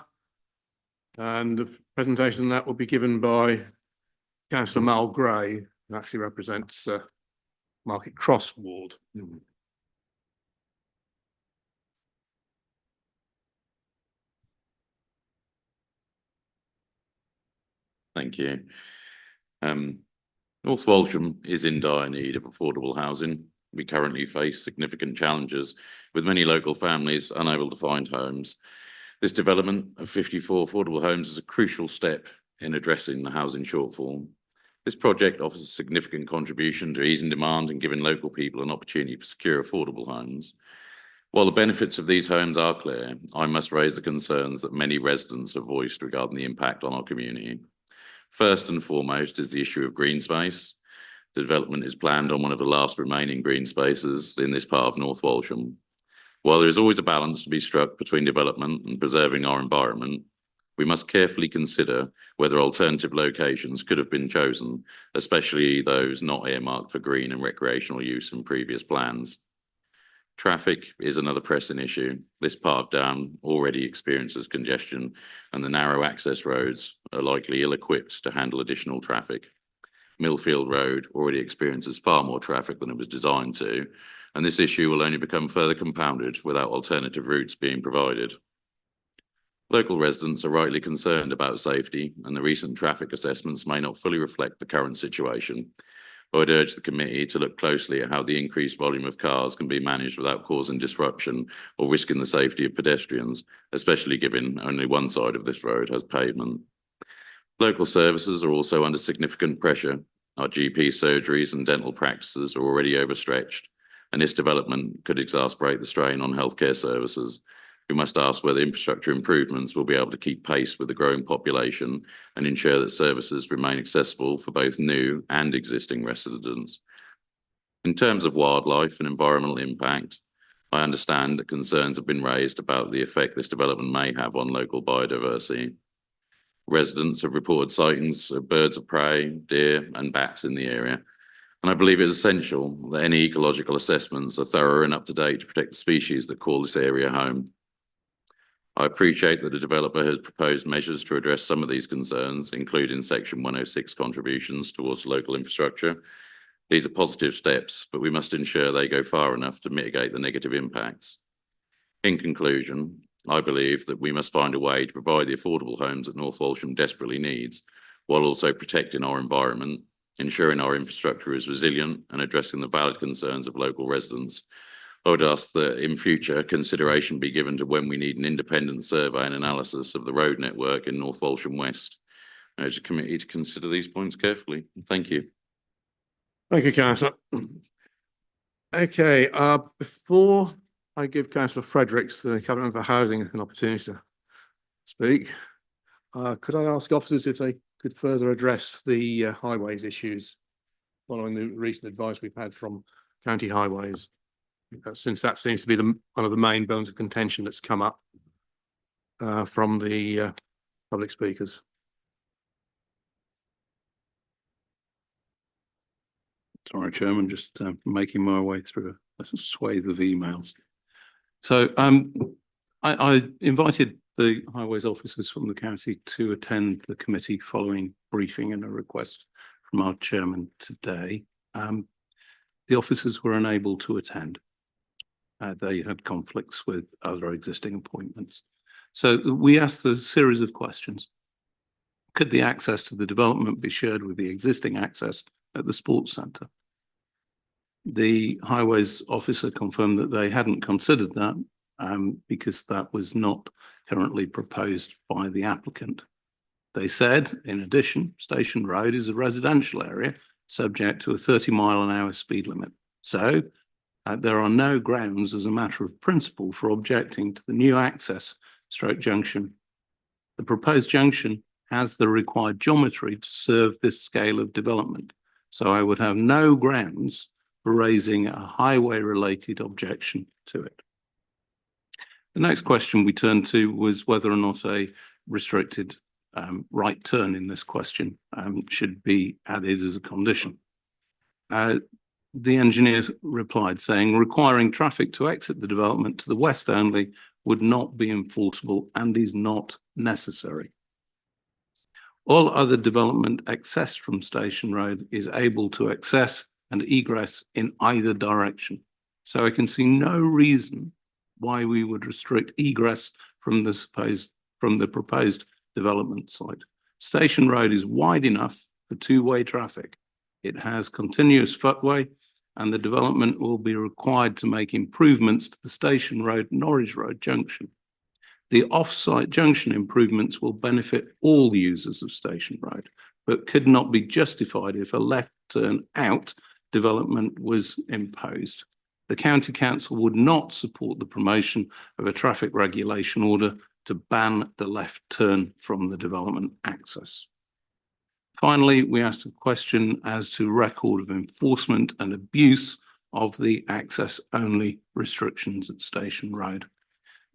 and the presentation on that will be given by Councillor Mal Gray, who actually represents Market Cross ward. Thank you. North Walsham is in dire need of affordable housing. We currently face significant challenges with many local families unable to find homes. This development of 54 affordable homes is a crucial step in addressing the housing shortfall. This project offers a significant contribution to easing demand and giving local people an opportunity for secure affordable homes. While the benefits of these homes are clear, I must raise the concerns that many residents have voiced regarding the impact on our community. First and foremost is the issue of green space. The development is planned on one of the last remaining green spaces in this part of North Walsham. While there is always a balance to be struck between development and preserving our environment, we must carefully consider whether alternative locations could have been chosen, especially those not earmarked for green and recreational use in previous plans. Traffic is another pressing issue. This part of Down already experiences congestion, and the narrow access roads are likely ill-equipped to handle additional traffic. Millfield Road already experiences far more traffic than it was designed to, and this issue will only become further compounded without alternative routes being provided. Local residents are rightly concerned about safety, and the recent traffic assessments may not fully reflect the current situation. I would urge the committee to look closely at how the increased volume of cars can be managed without causing disruption or risking the safety of pedestrians, especially given only one side of this road has pavement. Local services are also under significant pressure. Our GP surgeries and dental practices are already overstretched, and this development could exacerbate the strain on healthcare services. We must ask whether infrastructure improvements will be able to keep pace with the growing population and ensure that services remain accessible for both new and existing residents. In terms of wildlife and environmental impact, I understand that concerns have been raised about the effect this development may have on local biodiversity. Residents have reported sightings of birds of prey, deer, and bats in the area, and I believe it is essential that any ecological assessments are thorough and up to date to protect the species that call this area home. I appreciate that the developer has proposed measures to address some of these concerns, including Section 106 contributions towards local infrastructure. These are positive steps, but we must ensure they go far enough to mitigate the negative impacts. In conclusion, I believe that we must find a way to provide the affordable homes that North Walsham desperately needs, while also protecting our environment, ensuring our infrastructure is resilient, and addressing the valid concerns of local residents. I would ask that in future consideration be given to when we need an independent survey and analysis of the road network in North Walsham West. I urge the committee to consider these points carefully. Thank you. Thank you, Councillor. Okay, before I give Councillor Fredericks, the Cabinet for Housing, an opportunity to speak, could I ask officers if they could further address the highways issues following the recent advice we've had from County Highways? since that seems to be one of the main bones of contention that's come up from the public speakers. Sorry, Chairman, just making my way through a swathe of emails. So I invited the highways officers from the county to attend the committee following briefing and a request from our chairman today. The officers were unable to attend. They had conflicts with other existing appointments. So we asked a series of questions. Could the access to the development be shared with the existing access at the sports centre? The highways officer confirmed that they hadn't considered that because that was not currently proposed by the applicant. They said, in addition, Station Road is a residential area subject to a 30-mile-an-hour speed limit. So there are no grounds as a matter of principle for objecting to the new access stroke junction. The proposed junction has the required geometry to serve this scale of development. So I would have no grounds for raising a highway-related objection to it. The next question we turned to was whether or not a restricted right turn in this question should be added as a condition. The engineer replied saying, requiring traffic to exit the development to the west only would not be enforceable and is not necessary. All other development accessed from Station Road is able to access and egress in either direction. So I can see no reason why we would restrict egress from the proposed development site. Station Road is wide enough for two-way traffic. It has continuous footway and the development will be required to make improvements to the Station Road, Norwich Road junction. The off-site junction improvements will benefit all users of Station Road, but could not be justified if a left turn out development was imposed. The County Council would not support the promotion of a traffic regulation order to ban the left turn from the development access. Finally, we asked a question as to record of enforcement and abuse of the access-only restrictions at Station Road.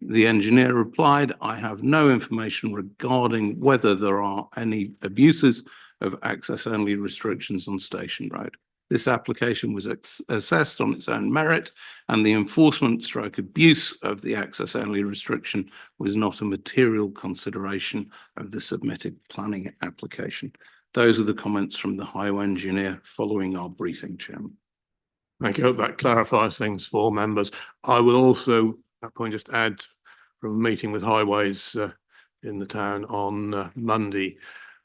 The engineer replied, I have no information regarding whether there are any abuses of access-only restrictions on Station Road. This application was assessed on its own merit and the enforcement stroke abuse of the access-only restriction was not a material consideration of the submitted planning application. Those are the comments from the highway engineer following our briefing, Chairman. Thank you. I hope that clarifies things for members. I will also, at that point, just add from a meeting with highways in the town on Monday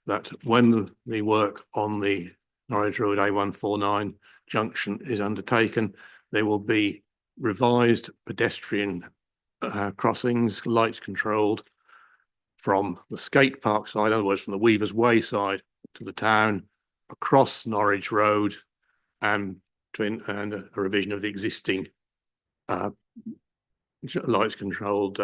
that when the work on the Norwich Road A149 junction is undertaken, there will be revised pedestrian crossings, lights controlled from the skate park side, in other words, from the Weavers Way side to the town, across Norwich Road, and a revision of the existing lights controlled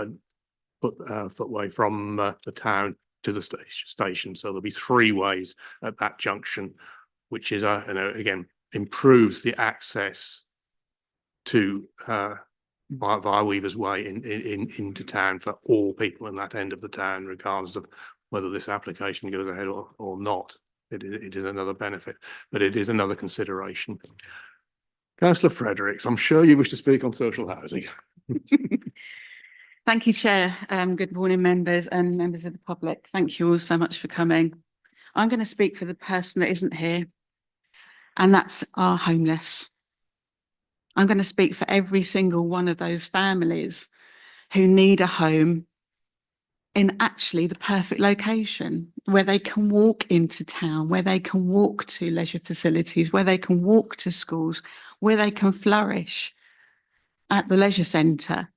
footway from the town to the station. So there'll be three ways at that junction, which is, again, improves the access to via Weavers Way into town for all people in that end of the town, regardless of whether this application goes ahead or not. It is another benefit, but it is another consideration. Councillor Fredericks, I'm sure you wish to speak on social housing. Thank you, Chair. Good morning, members and members of the public. Thank you all so much for coming. I'm going to speak for the person that isn't here, and that's our homeless. I'm going to speak for every single one of those families who need a home in actually the perfect location, where they can walk into town, where they can walk to leisure facilities, where they can walk to schools, where they can flourish at the leisure centre.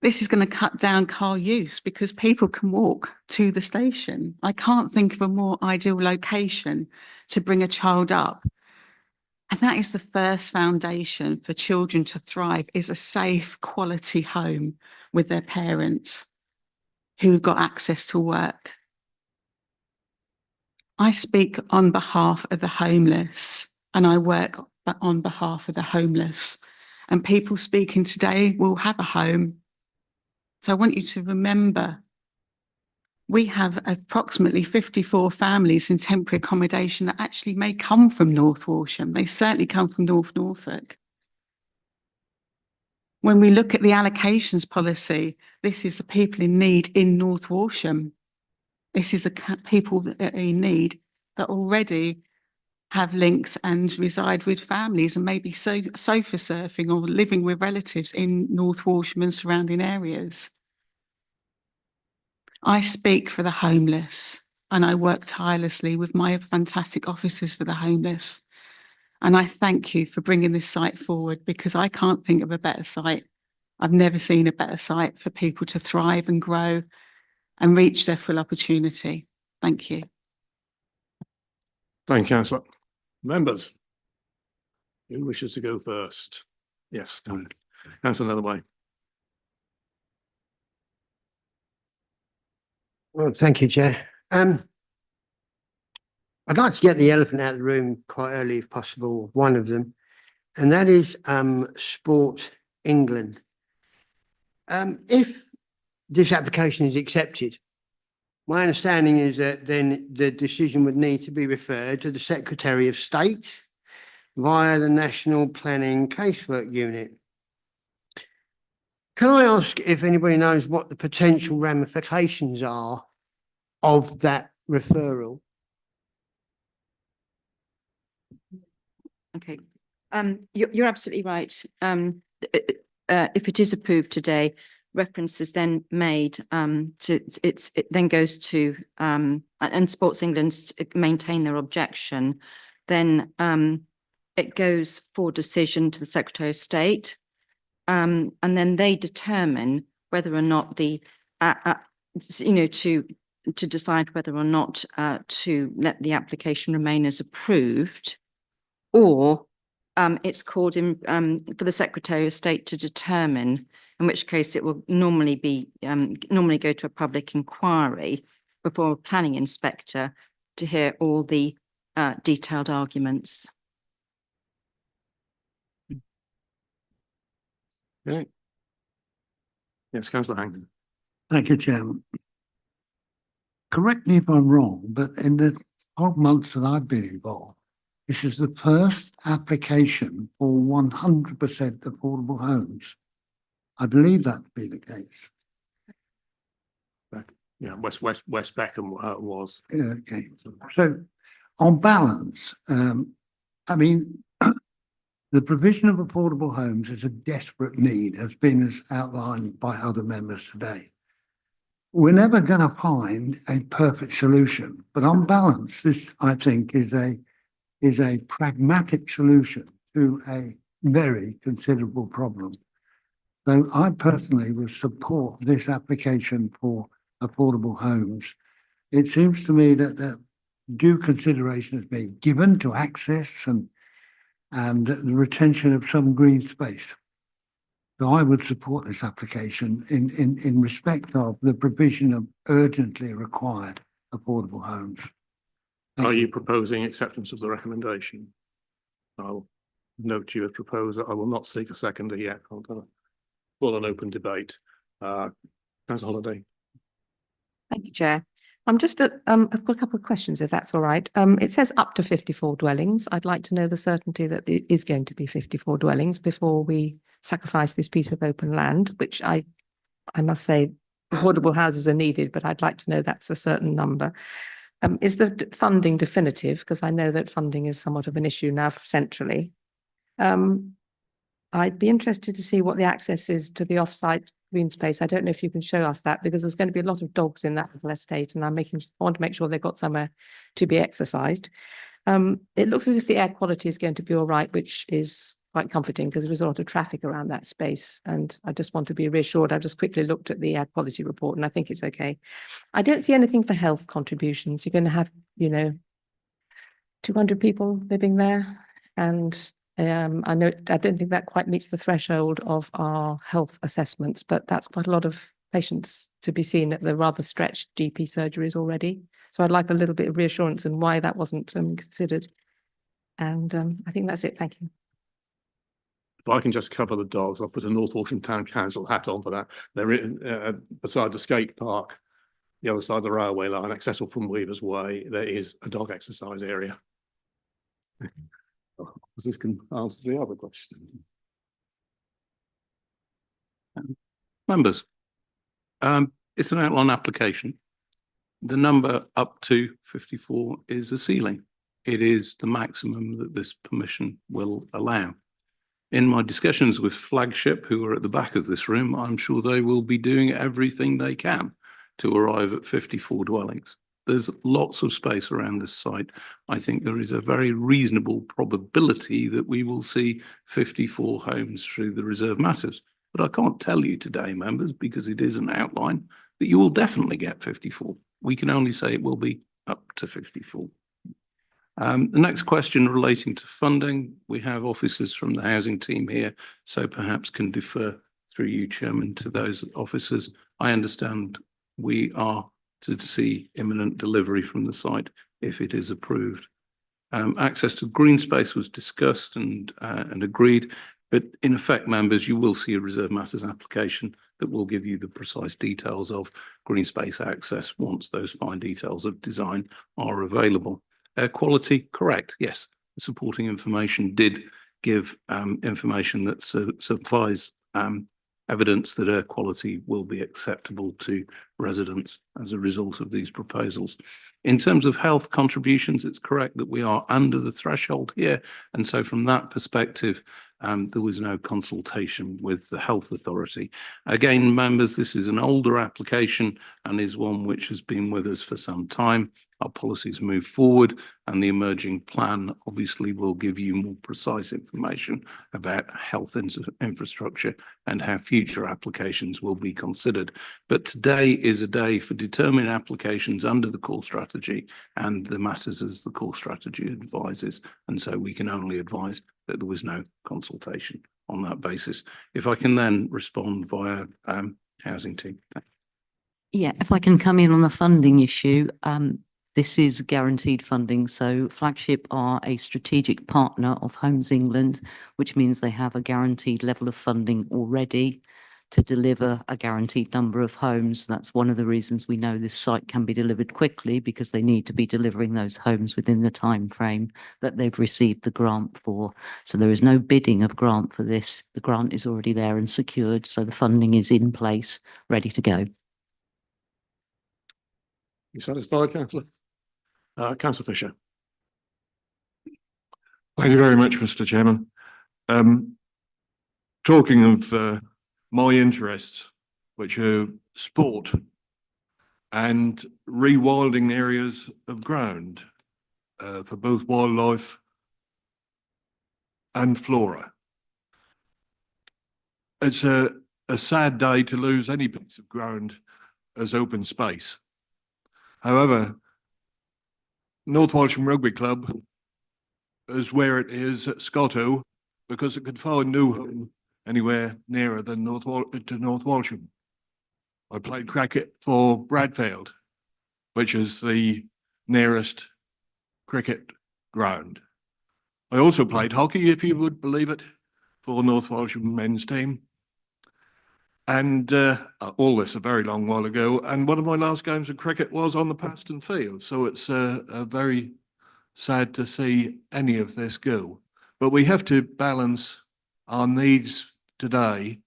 This is going to cut down car use because people can walk to the station. I can't think of a more ideal location to bring a child up. And that is the first foundation for children to thrive, is a safe, quality home with their parents who've got access to work. I speak on behalf of the homeless and I work but on behalf of the homeless. And people speaking today will have a home. So I want you to remember, we have approximately 54 families in temporary accommodation that actually may come from North Walsham. They certainly come from North Norfolk. When we look at the allocations policy, this is the people in need in North Walsham. This is the people that are in need that already have links and reside with families and maybe sofa surfing or living with relatives in North Walsham and surrounding areas. I speak for the homeless and I work tirelessly with my fantastic officers for the homeless. And I thank you for bringing this site forward, because I can't think of a better site. I've never seen a better site for people to thrive and grow and reach their full opportunity. Thank you. Thank you, councillor. Members, who wishes to go first? Yes, councillor Netherway. Well, thank you, Chair. I'd like to get the elephant out of the room quite early if possible, one of them, and that is Sport England. If this application is accepted, my understanding is that then the decision would need to be referred to the Secretary of State via the National Planning Casework Unit. Can I ask if anybody knows what the potential ramifications are of that referral? Okay, you're absolutely right. If it is approved today, references then made it then goes to and Sports England maintain their objection, then it goes for decision to the Secretary of State, and then they determine whether or not the to decide whether or not to let the application remain as approved, or it's called in for the Secretary of State to determine, in which case it will normally be normally go to a public inquiry before a planning inspector to hear all the detailed arguments. Okay. Yes, councillor Hank. Thank you, Chairman. Correct me if I'm wrong, but in the 12 months that I've been involved, this is the first application for 100% affordable homes. I believe that to be the case. Yeah, West Beckham was. Yeah, okay. So on balance, I mean, the provision of affordable homes is a desperate need, as been as outlined by other members today. We're never going to find a perfect solution, but on balance, this, I think, is a pragmatic solution to a very considerable problem. So I personally would support this application for affordable homes. It seems to me that the due consideration has been given to access and the retention of some green space. So I would support this application in respect of the provision of urgently required affordable homes. Are you proposing acceptance of the recommendation? I'll note you as proposer. I will not seek a seconder yet. I'm going to call an open debate. Councillor Holliday. Thank you, Chair. I've got a couple of questions, if that's all right. It says up to 54 dwellings. I'd like to know the certainty that it is going to be 54 dwellings before we sacrifice this piece of open land, which I must say, affordable houses are needed, but I'd like to know that's a certain number. Is the funding definitive? Because I know that funding is somewhat of an issue now centrally. I'd be interested to see what the access is to the off-site green space. I don't know if you can show us that, because there's going to be a lot of dogs in that little estate, and I want to make sure they've got somewhere to be exercised. It looks as if the air quality is going to be all right, which is quite comforting because there is a lot of traffic around that space, and I just want to be reassured. I've just quickly looked at the air quality report and I think it's okay. I don't see anything for health contributions. You're going to have, 200 people living there, and I don't think that quite meets the threshold of our health assessments, but that's quite a lot of patients to be seen at the rather stretched GP surgeries already. So I'd like a little bit of reassurance on why that wasn't considered. And I think that's it. Thank you. If I can just cover the dogs, I'll put a North Walsham Town Council hat on for that. They're beside the skate park, the other side of the railway line, accessible from Weavers Way. There is a dog exercise area. This can answer the other question. Members, it's an outline application. The number up to 54 is a ceiling. It is the maximum that this permission will allow. In my discussions with Flagship, who are at the back of this room, I'm sure they will be doing everything they can to arrive at 54 dwellings. There's lots of space around this site. I think there is a very reasonable probability that we will see 54 homes through the reserve matters. But I can't tell you today, members, because it is an outline, that you will definitely get 54. We can only say it will be up to 54. The next question relating to funding, we have officers from the housing team here, so perhaps can defer through you, Chairman, to those officers. I understand we are to see imminent delivery from the site if it is approved. Access to green space was discussed and agreed, but in effect, members, you will see a reserve matters application that will give you the precise details of green space access once those fine details of design are available. Air quality, correct, yes. The supporting information did give information that supplies evidence that air quality will be acceptable to residents as a result of these proposals. In terms of health contributions, it's correct that we are under the threshold here. And so from that perspective, there was no consultation with the health authority. Again, members, this is an older application and is one which has been with us for some time. Our policies move forward and the emerging plan obviously will give you more precise information about health infrastructure and how future applications will be considered. But today is a day for determining applications under the core strategy and the matters as the core strategy advises. And so we can only advise that there was no consultation on that basis. If I can then respond via housing team. Yeah, if I can come in on the funding issue, this is guaranteed funding. So Flagship are a strategic partner of Homes England, which means they have a guaranteed level of funding already to deliver a guaranteed number of homes. That's one of the reasons we know this site can be delivered quickly, because they need to be delivering those homes within the time frame that they've received the grant for. So there is no bidding of grant for this. The grant is already there and secured. So the funding is in place, ready to go. You satisfied, Councillor? Councillor Fisher. Thank you very much, Mr. Chairman. Talking of my interests, which are sport and rewilding areas of ground for both wildlife and flora. It's a sad day to lose any piece of ground as open space. However, North Walsham Rugby Club is where it is at Scotto because it could find no home anywhere nearer than North Walsham. I played cricket for Bradfield, which is the nearest cricket ground. I also played hockey, if you would believe it, for North Walsham men's team. And all this a very long while ago. And one of my last games of cricket was on the Paston Field. So it's very sad to see any of this go. But we have to balance our needs today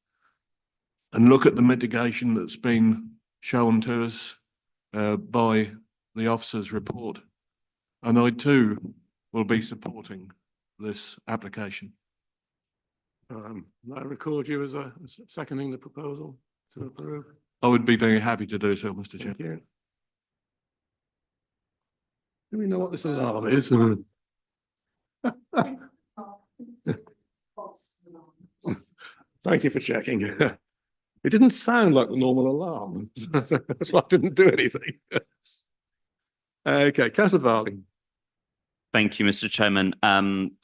and look at the mitigation that's been shown to us by the officer's report. And I too will be supporting this application. I record you as seconding the proposal to approve. I would be very happy to do so, Mr. Chair. Thank you. Do we know what this alarm is? Thank you for checking. It didn't sound like the normal alarm. That's why I didn't do anything. Okay, Councillor Varley. Thank you, Mr. Chairman.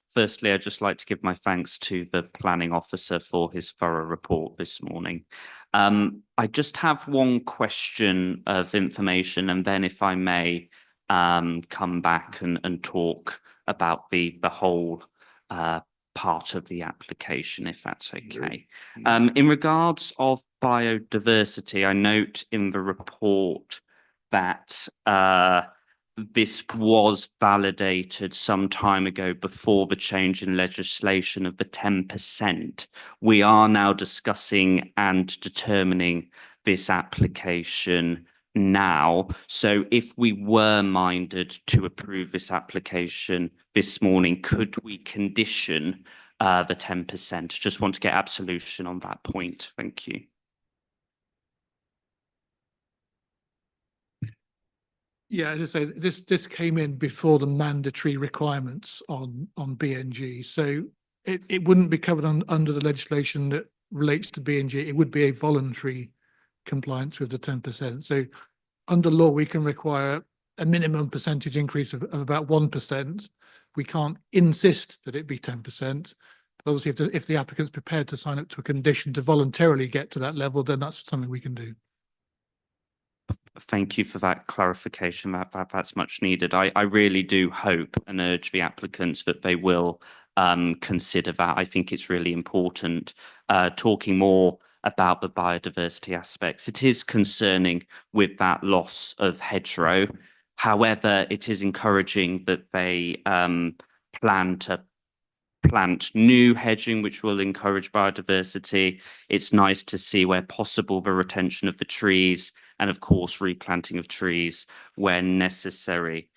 Firstly, I'd just like to give my thanks to the planning officer for his thorough report this morning. I just have one question of information, and then if I may come back and talk about the whole part of the application, if that's okay. In regards of biodiversity, I note in the report that this was validated some time ago before the change in legislation of the 10%. We are now discussing and determining this application now. So if we were minded to approve this application this morning, could we condition the 10%? Just want to get absolution on that point. Thank you. Yeah, as I say, this came in before the mandatory requirements on BNG. So it wouldn't be covered under the legislation that relates to BNG. It would be a voluntary compliance with the 10%. So under law, we can require a minimum percentage increase of about 1%. We can't insist that it be 10%. But obviously, if the applicant's prepared to sign up to a condition to voluntarily get to that level, then that's something we can do. Thank you for that clarification. That's much needed. I really do hope and urge the applicants that they will consider that. I think it's really important. Talking more about the biodiversity aspects, it is concerning with that loss of hedgerow. However, it is encouraging that they plan to plant new hedging, which will encourage biodiversity. It's nice to see, where possible, the retention of the trees and, of course, replanting of trees when necessary.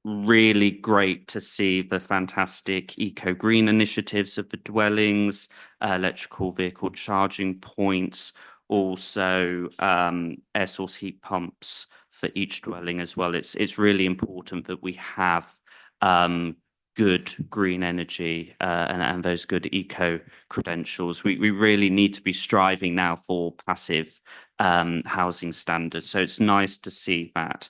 Really great to see the fantastic eco-green initiatives of the dwellings, electrical vehicle charging points, also air source heat pumps for each dwelling as well. It's really important that we have good green energy and those good eco credentials. We really need to be striving now for passive housing standards. So it's nice to see that.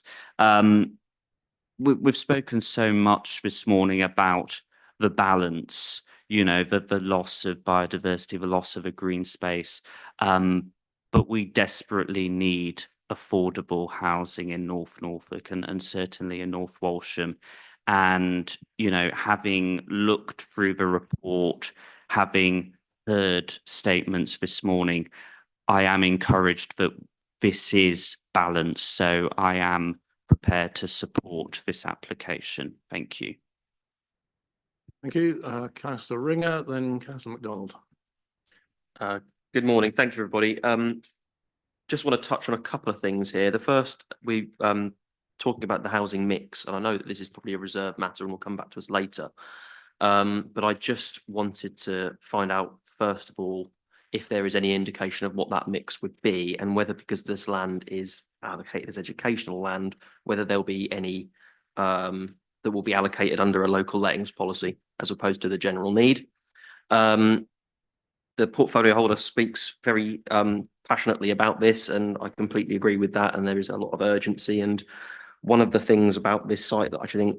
We've spoken so much this morning about the balance, you know, the loss of biodiversity, the loss of a green space, but we desperately need affordable housing in North Norfolk and certainly in North Walsham. And, you know, having looked through the report, having heard statements this morning, I am encouraged that this is balanced. So I am prepared to support this application. Thank you. Thank you. Councillor Ringer, then Councillor MacDonald. Good morning. Thank you, everybody. Just want to touch on a couple of things here. The first, we talking about the housing mix, and I know that this is probably a reserved matter and will come back to us later. But I just wanted to find out, first of all, if there is any indication of what that mix would be, and whether, because this land is allocated as educational land, whether there'll be any that will be allocated under a local lettings policy as opposed to the general need. The portfolio holder speaks very passionately about this, and I completely agree with that, and there is a lot of urgency. And one of the things about this site that I think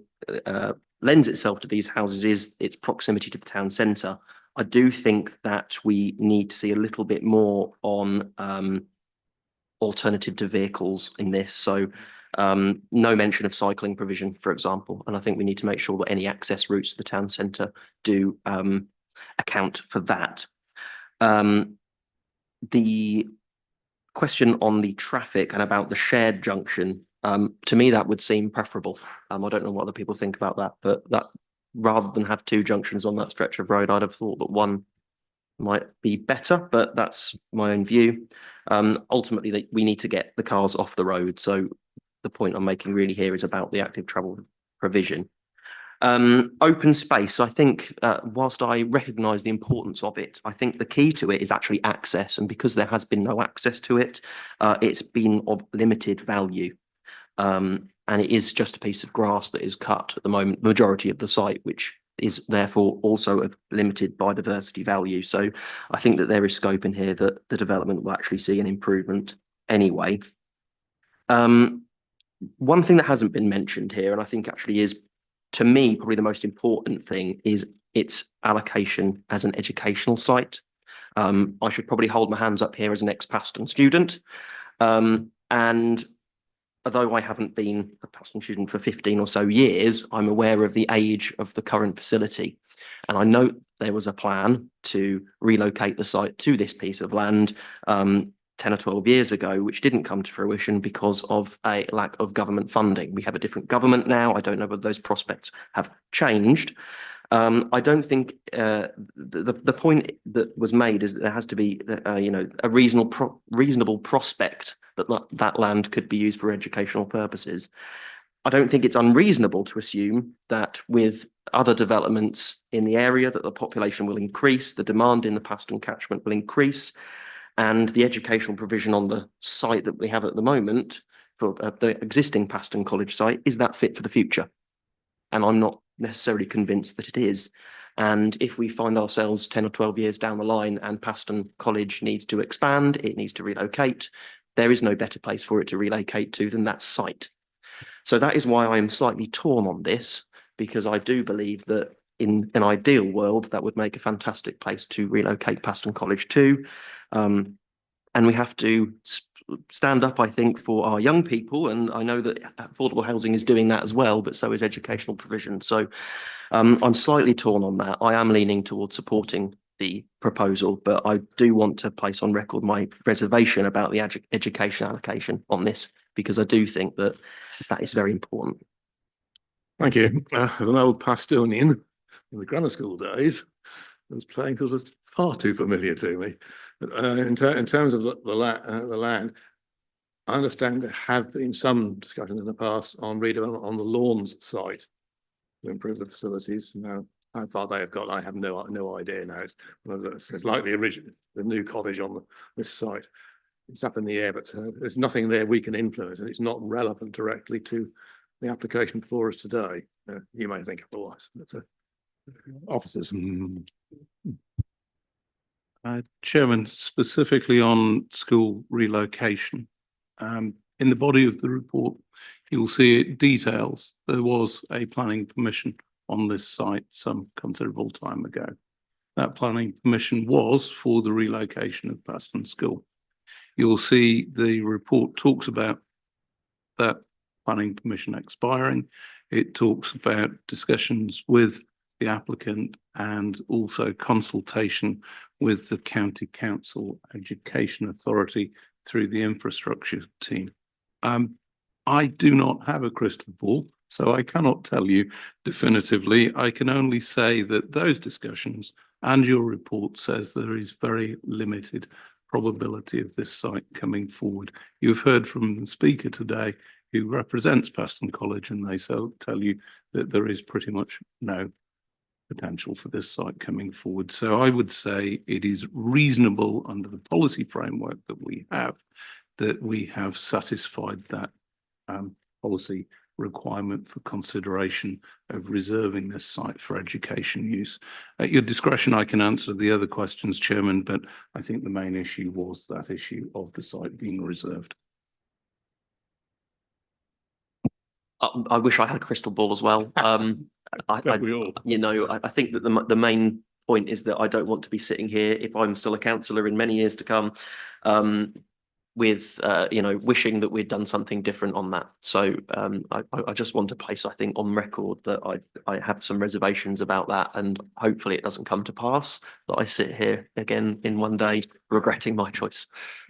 lends itself to these houses is its proximity to the town centre. I do think that we need to see a little bit more on alternative to vehicles in this. So no mention of cycling provision, for example. And I think we need to make sure that any access routes to the town centre do account for that. The question on the traffic and about the shared junction, to me, that would seem preferable. I don't know what other people think about that, but that, rather than have two junctions on that stretch of road, I'd have thought that one might be better, but that's my own view. Ultimately, we need to get the cars off the road. So the point I'm making really here is about the active travel provision. Open space, I think, whilst I recognise the importance of it, I think the key to it is actually access. And because there has been no access to it, it's been of limited value. And it is just a piece of grass that is cut at the moment, the majority of the site, which is therefore also of limited biodiversity value. So I think that there is scope in here that the development will actually see an improvement anyway. One thing that hasn't been mentioned here, and I think actually is, to me, probably the most important thing, is its allocation as an educational site. I should probably hold my hands up here as an ex-Paston student. And although I haven't been a Paston student for 15 or so years, I'm aware of the age of the current facility. And I know there was a plan to relocate the site to this piece of land 10 or 12 years ago, which didn't come to fruition because of a lack of government funding. We have a different government now. I don't know whether those prospects have changed. I don't think the point that was made is that there has to be, a reasonable prospect that that land could be used for educational purposes. I don't think it's unreasonable to assume that with other developments in the area that the population will increase, the demand in the Paston catchment will increase, and the educational provision on the site that we have at the moment for the existing Paston College site, is that fit for the future? And I'm not necessarily convinced that it is. And if we find ourselves 10 or 12 years down the line and Paston College needs to expand, it needs to relocate, there is no better place for it to relocate to than that site. So that is why I'm slightly torn on this, because I do believe that in an ideal world, that would make a fantastic place to relocate Paston College to. And we have to stand up, I think, for our young people. And I know that affordable housing is doing that as well, but so is educational provision. So I'm slightly torn on that. I am leaning towards supporting the proposal, but I do want to place on record my reservation about the education allocation on this, because I do think that that is very important. Thank you. As an old Pastonian in the grammar school days, I was playing because it was far too familiar to me. But, in terms of the land, I understand there have been some discussions in the past on redevelopment on the Lawns site to improve the facilities. Now, how far they have got, I have no idea now. It's like the new college on this site. It's up in the air, but there's nothing there we can influence, and it's not relevant directly to the application before us today. You may think otherwise, but officers. Chairman, specifically on school relocation, in the body of the report, you'll see it details there was a planning permission on this site some considerable time ago. That planning permission was for the relocation of Paston School. You'll see the report talks about that planning permission expiring. It talks about discussions with the applicant and also consultation with the County Council Education Authority through the infrastructure team. I do not have a crystal ball, so I cannot tell you definitively. I can only say that those discussions and your report says there is very limited probability of this site coming forward. You've heard from the speaker today who represents Paston College, and they tell you that there is pretty much no potential for this site coming forward. So I would say it is reasonable under the policy framework that we have satisfied that policy requirement for consideration of reserving this site for education use. At your discretion, I can answer the other questions, Chairman, but I think the main issue was that issue of the site being reserved. I wish I had a crystal ball as well. I think that the main point is that I don't want to be sitting here, if I'm still a councillor in many years to come, with wishing that we'd done something different on that. So I just want to place, I think, on record that I have some reservations about that, and hopefully it doesn't come to pass that I sit here again in one day regretting my choice.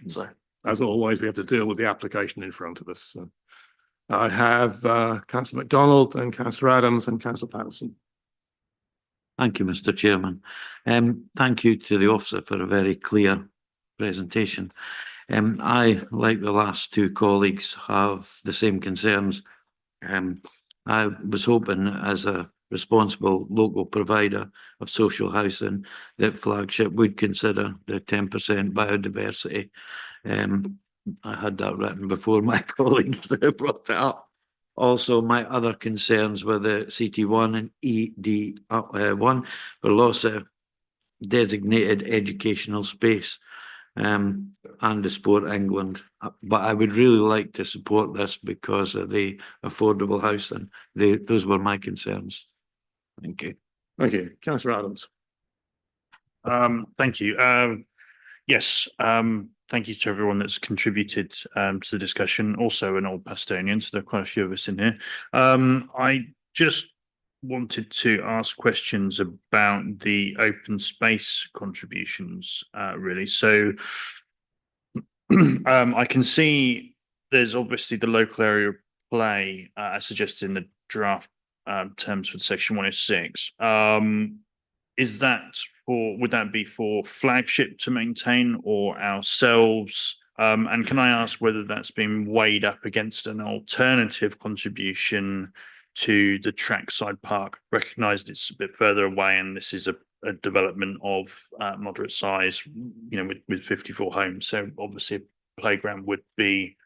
So as always, we have to deal with the application in front of us. So I have Councillor MacDonald and Councillor Adams and Councillor Patterson. Thank you, Mr. Chairman. Thank you to the officer for a very clear presentation. I, like the last two colleagues, have the same concerns. I was hoping, as a responsible local provider of social housing, that Flagship would consider the 10% biodiversity. I had that written before my colleagues brought it up. Also, my other concerns were the CT1 and ED1 for loss of designated educational space and the Sport England. But I would really like to support this because of the affordable housing. Those were my concerns. Thank you. Thank you. Councillor Adams. Thank you. Yes, thank you to everyone that's contributed to the discussion, also an old Pastonian, so there are quite a few of us in here. I just wanted to ask questions about the open space contributions, really. So I can see there's obviously the local area of play, as suggested in the draft terms for section 106. Is that would that be for flagship to maintain or ourselves? And can I ask whether that's been weighed up against an alternative contribution to the Trackside Park? Recognised it's a bit further away and this is a development of moderate size, with 54 homes. So obviously a playground would be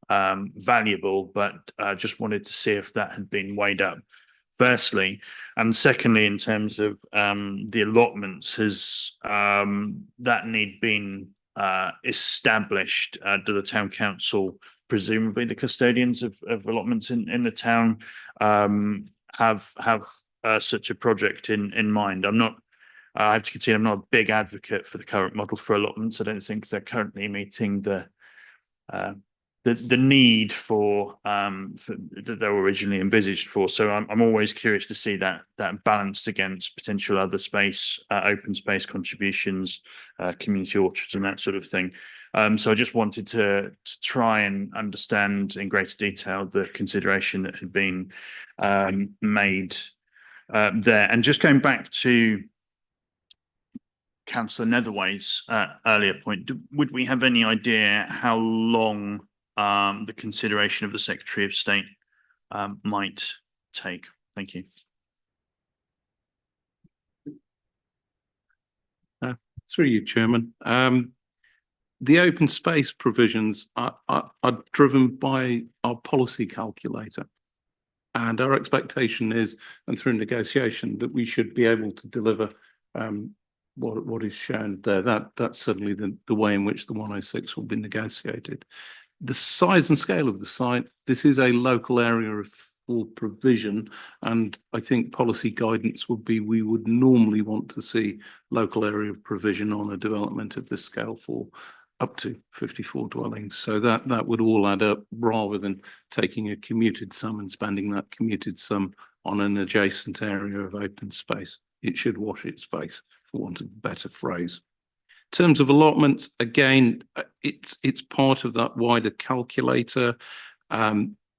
valuable, but just wanted to see if that had been weighed up. Firstly, and secondly, in terms of the allotments, has that need been established? Do the town council, presumably the custodians of allotments in the town, have such a project in mind? I have to concede I'm not a big advocate for the current model for allotments. I don't think they're currently meeting the need for that they were originally envisaged for. So I'm always curious to see that balanced against potential other space, open space contributions, community orchards and that sort of thing. So I just wanted to try and understand in greater detail the consideration that had been made there. And just going back to Councillor Netherway's earlier point, would we have any idea how long the consideration of the Secretary of State might take? Thank you. Through you, Chairman. The open space provisions are driven by our policy calculator. And our expectation is, and through negotiation, that we should be able to deliver what is shown there. That's certainly the way in which the 106 will be negotiated. The size and scale of the site, this is a local area of full provision, and I think policy guidance would be we would normally want to see local area of provision on a development of this scale for up to 54 dwellings. So that would all add up, rather than taking a commuted sum and spending that commuted sum on an adjacent area of open space. It should wash its face, for want of a better phrase. In terms of allotments, again, it's part of that wider calculator.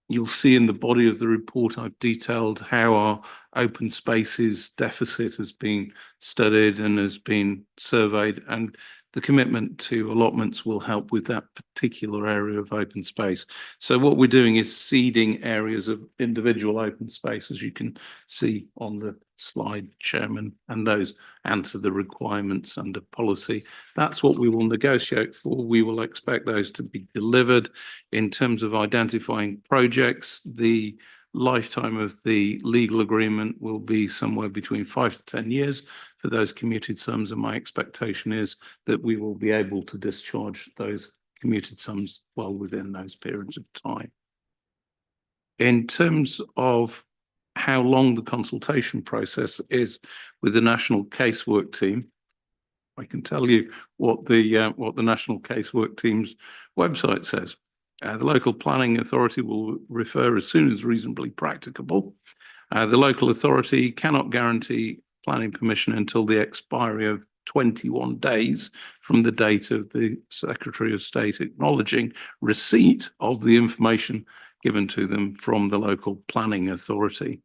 You'll see in the body of the report I've detailed how our open spaces deficit has been studied and has been surveyed, and the commitment to allotments will help with that particular area of open space. So what we're doing is seeding areas of individual open space, as you can see on the slide, Chairman, and those answer the requirements under policy. That's what we will negotiate for. We will expect those to be delivered. In terms of identifying projects, the lifetime of the legal agreement will be somewhere between 5 to 10 years for those commuted sums, and my expectation is that we will be able to discharge those commuted sums well within those periods of time. In terms of how long the consultation process is with the National Casework Team, I can tell you what the National Casework Team's website says. The local planning authority will refer as soon as reasonably practicable. The local authority cannot guarantee planning permission until the expiry of 21 days from the date of the Secretary of State acknowledging receipt of the information given to them from the local planning authority.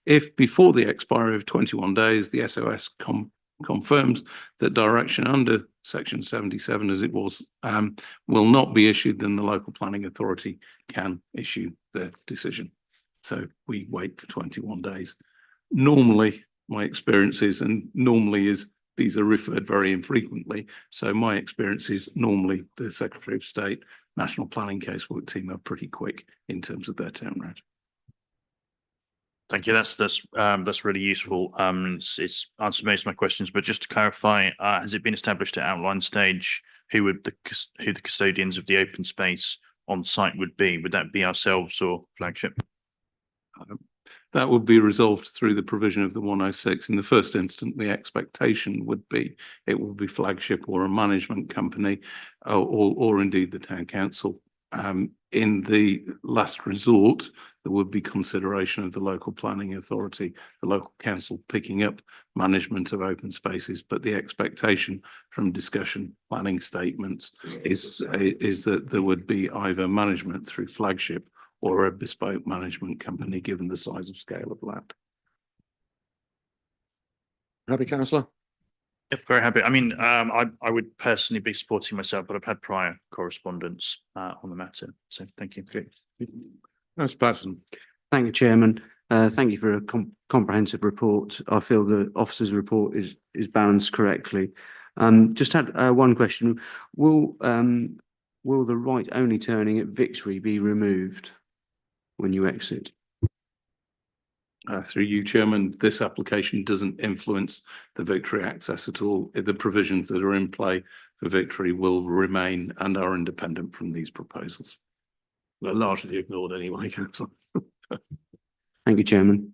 If before the expiry of 21 days, the SOS confirms that direction under section 77 as it was will not be issued, then the local planning authority can issue the decision. So we wait for 21 days. Normally, my experience is, and normally is, these are referred very infrequently. So my experience is normally the Secretary of State, National Planning Casework Team are pretty quick in terms of their turnaround. Thank you. That's really useful. It's answered most of my questions, but just to clarify, has it been established at outline stage who the custodians of the open space on site would be? Would that be ourselves or Flagship? That would be resolved through the provision of the 106. In the first instance, the expectation would be it will be flagship or a management company or indeed the town council. In the last resort, there would be consideration of the local planning authority, the local council picking up management of open spaces. But the expectation from discussion planning statements is that there would be either management through flagship or a bespoke management company, given the size of scale of land. Happy, councillor? Yep, very happy. I mean, I would personally be supporting myself, but I've had prior correspondence on the matter. So thank you. Councillor Patterson. Thank you, Chairman. Thank you for a comprehensive report. I feel the officer's report is balanced correctly. Just had one question. Will the right only turning at Victory be removed when you exit? Through you, Chairman, this application doesn't influence the Victory access at all. The provisions that are in play for Victory will remain and are independent from these proposals. They're largely ignored anyway, councillor. Thank you, Chairman.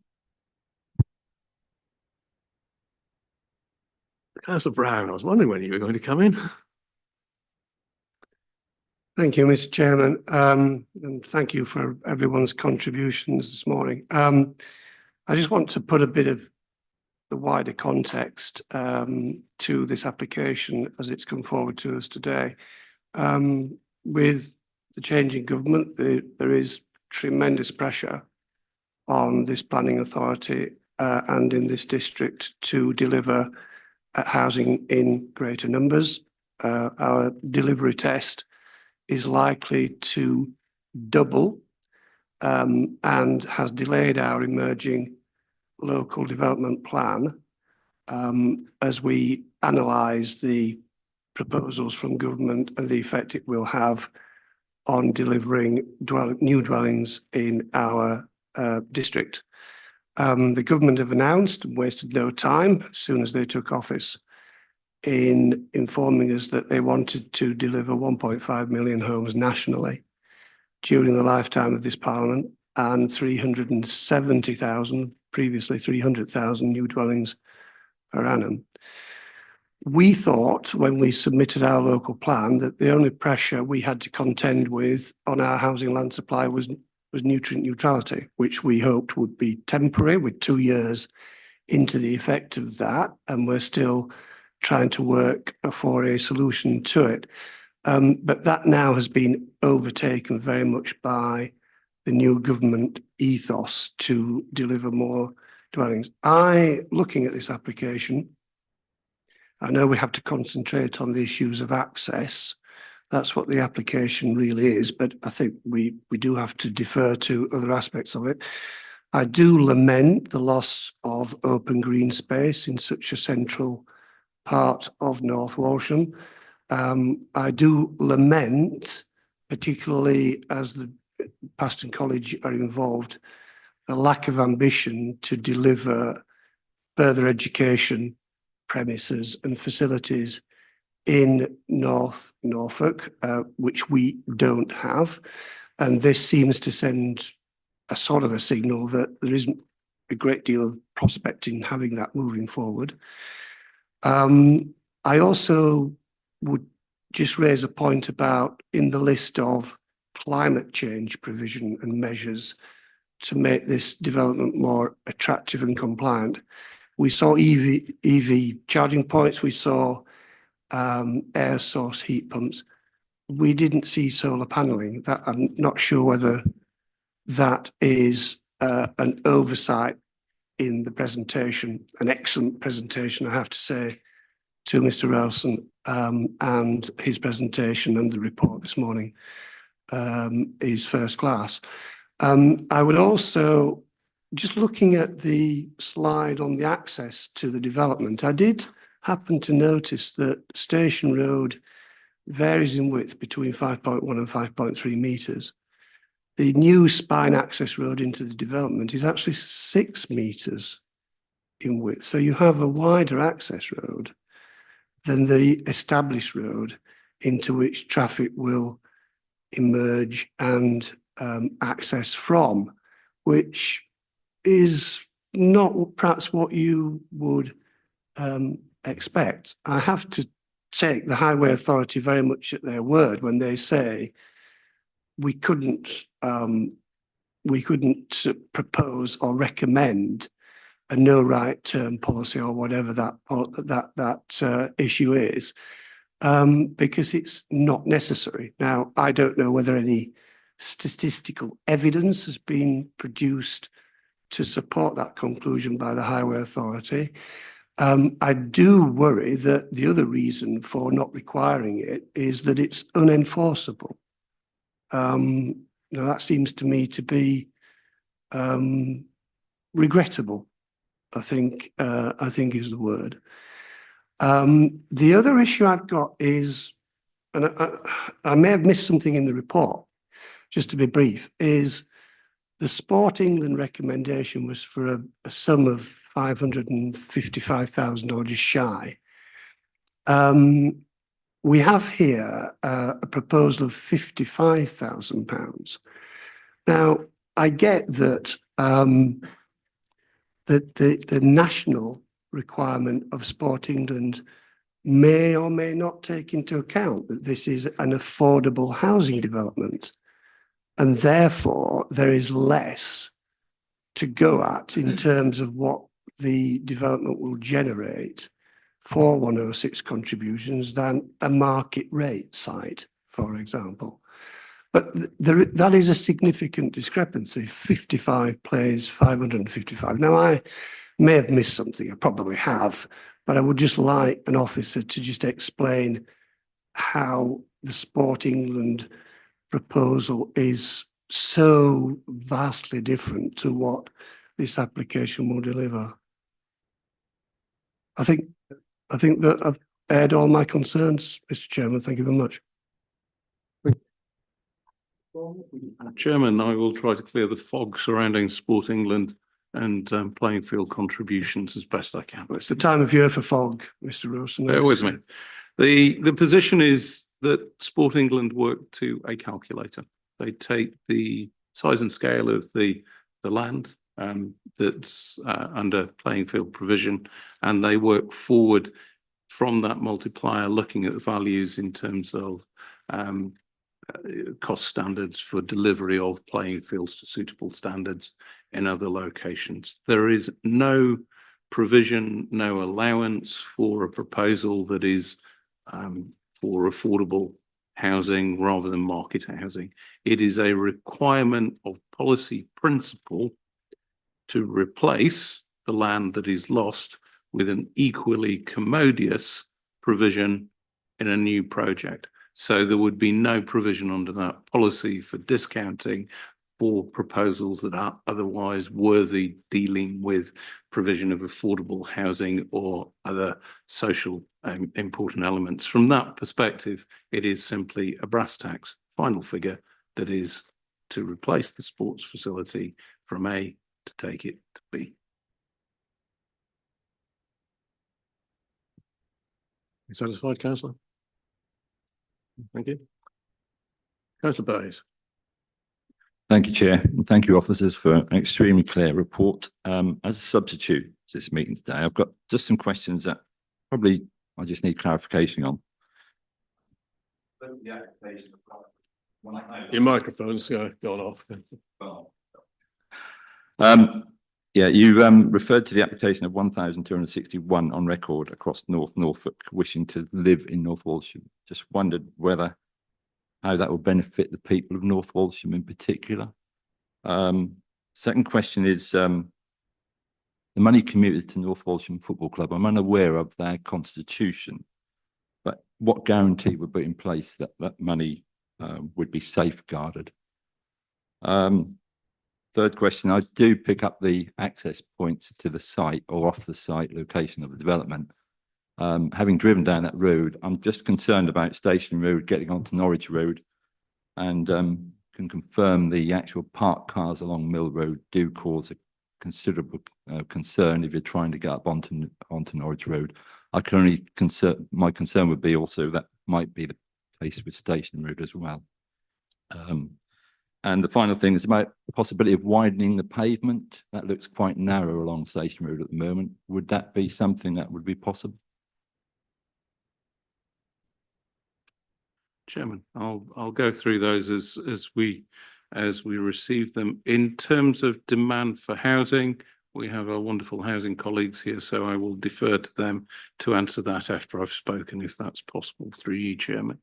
Councillor Brown, I was wondering when you were going to come in. Thank you, Mr. Chairman, and thank you for everyone's contributions this morning. I just want to put a bit of the wider context to this application as it's come forward to us today. With the change in government, there is tremendous pressure on this planning authority and in this district to deliver housing in greater numbers. Our delivery test is likely to double and has delayed our emerging local development plan as we analyse the proposals from government and the effect it will have on delivering new dwellings in our district. The government have announced and wasted no time as soon as they took office in informing us that they wanted to deliver 1.5 million homes nationally during the lifetime of this parliament and 370,000, previously 300,000 new dwellings per annum. We thought when we submitted our local plan that the only pressure we had to contend with on our housing land supply was nutrient neutrality, which we hoped would be temporary. We're 2 years into the effect of that, and we're still trying to work for a solution to it. But that now has been overtaken very much by the new government ethos to deliver more dwellings. Looking at this application, I know we have to concentrate on the issues of access. That's what the application really is, but I think we do have to defer to other aspects of it. I do lament the loss of open green space in such a central part of North Walsham. I do lament, particularly as the Paston College are involved, a lack of ambition to deliver further education premises and facilities in North Norfolk, which we don't have. And this seems to send a sort of a signal that there isn't a great deal of prospect in having that moving forward. I also would just raise a point about in the list of climate change provision and measures to make this development more attractive and compliant. We saw EV charging points, we saw air source heat pumps. We didn't see solar paneling. That I'm not sure whether that is an oversight in the presentation, an excellent presentation, I have to say, to Mr. Relson, and his presentation and the report this morning is first class. I would also, just looking at the slide on the access to the development, I did happen to notice that Station Road varies in width between 5.1 and 5.3 metres. The new spine access road into the development is actually 6 metres in width. So you have a wider access road than the established road into which traffic will emerge and access from, which is not perhaps what you would expect. I have to take the Highway Authority very much at their word when they say we couldn't propose or recommend a no right term policy or whatever that issue is, because it's not necessary. Now, I don't know whether any statistical evidence has been produced to support that conclusion by the Highway Authority. I do worry that the other reason for not requiring it is that it's unenforceable. Now that seems to me to be regrettable, I think is the word. The other issue I've got is, and I may have missed something in the report, just to be brief, is the Sport England recommendation was for a sum of 555,000 or just shy. We have here a proposal of £55,000. Now, I get that that the national requirement of Sport England may or may not take into account that this is an affordable housing development, and therefore there is less to go at in terms of what the development will generate for 106 contributions than a market rate site, for example. But that is a significant discrepancy. 55 plays 555. Now, I may have missed something, I probably have, but I would just like an officer to just explain how the Sport England proposal is so vastly different to what this application will deliver. I think that I've aired all my concerns, Mr. Chairman. Thank you very much. Chairman, I will try to clear the fog surrounding Sport England and playing field contributions as best I can. It's the time of year for fog, Mr. Rosen. Bear with me. The position is that Sport England work to a calculator. They take the size and scale of the land that's under playing field provision, and they work forward from that multiplier, looking at values in terms of cost standards for delivery of playing fields to suitable standards in other locations. There is no provision, no allowance for a proposal that is for affordable housing rather than market housing. It is a requirement of policy principle to replace the land that is lost with an equally commodious provision in a new project. So there would be no provision under that policy for discounting for proposals that are otherwise worthy dealing with provision of affordable housing or other social important elements. From that perspective, it is simply a brass tacks final figure that is to replace the sports facility from A to take it to B. You satisfied, Councillor? Thank you. Councillor Bayes. Thank you, Chair, and thank you, officers, for an extremely clear report. As a substitute to this meeting today, I've got just some questions that probably I just need clarification on. Your microphone's gone off. Yeah, you referred to the application of 1,261 on record across North Norfolk wishing to live in North Walsham. Just wondered whether how that will benefit the people of North Walsham in particular. Second question is the money committed to North Walsham Football Club. I'm unaware of their constitution, but what guarantee would be in place that that money would be safeguarded? Third question, I do pick up the access points to the site or off the site location of the development. Having driven down that road, I'm just concerned about Station Road getting onto Norwich Road, and can confirm the actual parked cars along Mill Road do cause a considerable concern if you're trying to get up onto Norwich Road. I can only my concern would be also that might be the case with Station Road as well. And the final thing is about the possibility of widening the pavement. That looks quite narrow along Station Road at the moment. Would that be something that would be possible? Chairman, I'll go through those as we receive them. In terms of demand for housing, we have our wonderful housing colleagues here, so I will defer to them to answer that after I've spoken, if that's possible through you, Chairman.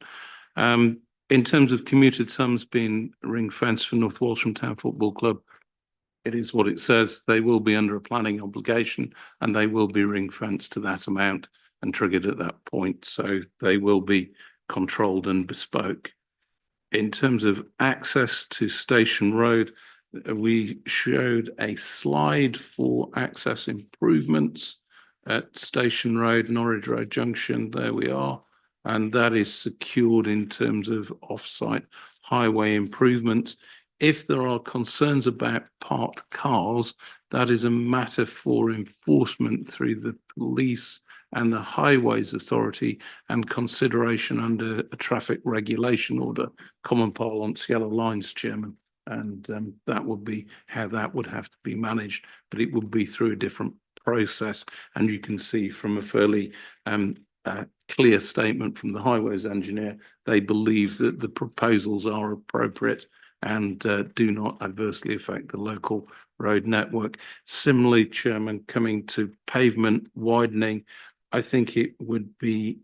In terms of commuted sums being ring fenced for North Walsham Town Football Club, it is what it says. They will be under a planning obligation and they will be ring fenced to that amount and triggered at that point. So they will be controlled and bespoke. In terms of access to Station Road, we showed a slide for access improvements at Station Road, Norwich Road Junction. There we are. And that is secured in terms of off-site highway improvements. If there are concerns about parked cars, that is a matter for enforcement through the police and the Highways Authority and consideration under a traffic regulation order, common parlance, yellow lines, Chairman. And that would be how that would have to be managed, but it would be through a different process. And you can see from a fairly clear statement from the highways engineer, they believe that the proposals are appropriate and do not adversely affect the local road network. Similarly, Chairman, coming to pavement widening, I think it would be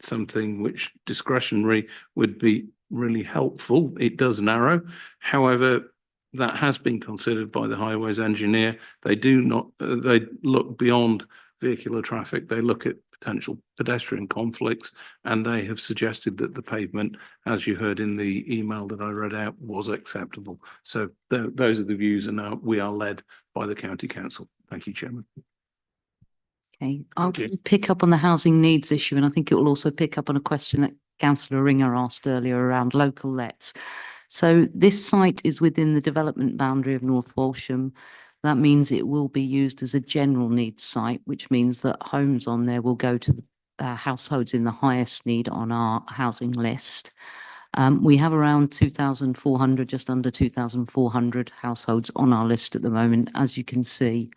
something which discretionary would be really helpful. It does narrow. However, that has been considered by the highways engineer. They do not, they look beyond vehicular traffic. They look at potential pedestrian conflicts, and they have suggested that the pavement, as you heard in the email that I read out, was acceptable. So those are the views, and we are led by the County Council. Thank you, Chairman. Okay, I'll pick up on the housing needs issue, and I think it will also pick up on a question that Councillor Ringer asked earlier around local lets. So this site is within the development boundary of North Walsham. That means it will be used as a general needs site, which means that homes on there will go to the households in the highest need on our housing list. We have around 2,400, just under 2,400 households on our list at the moment. As you can see,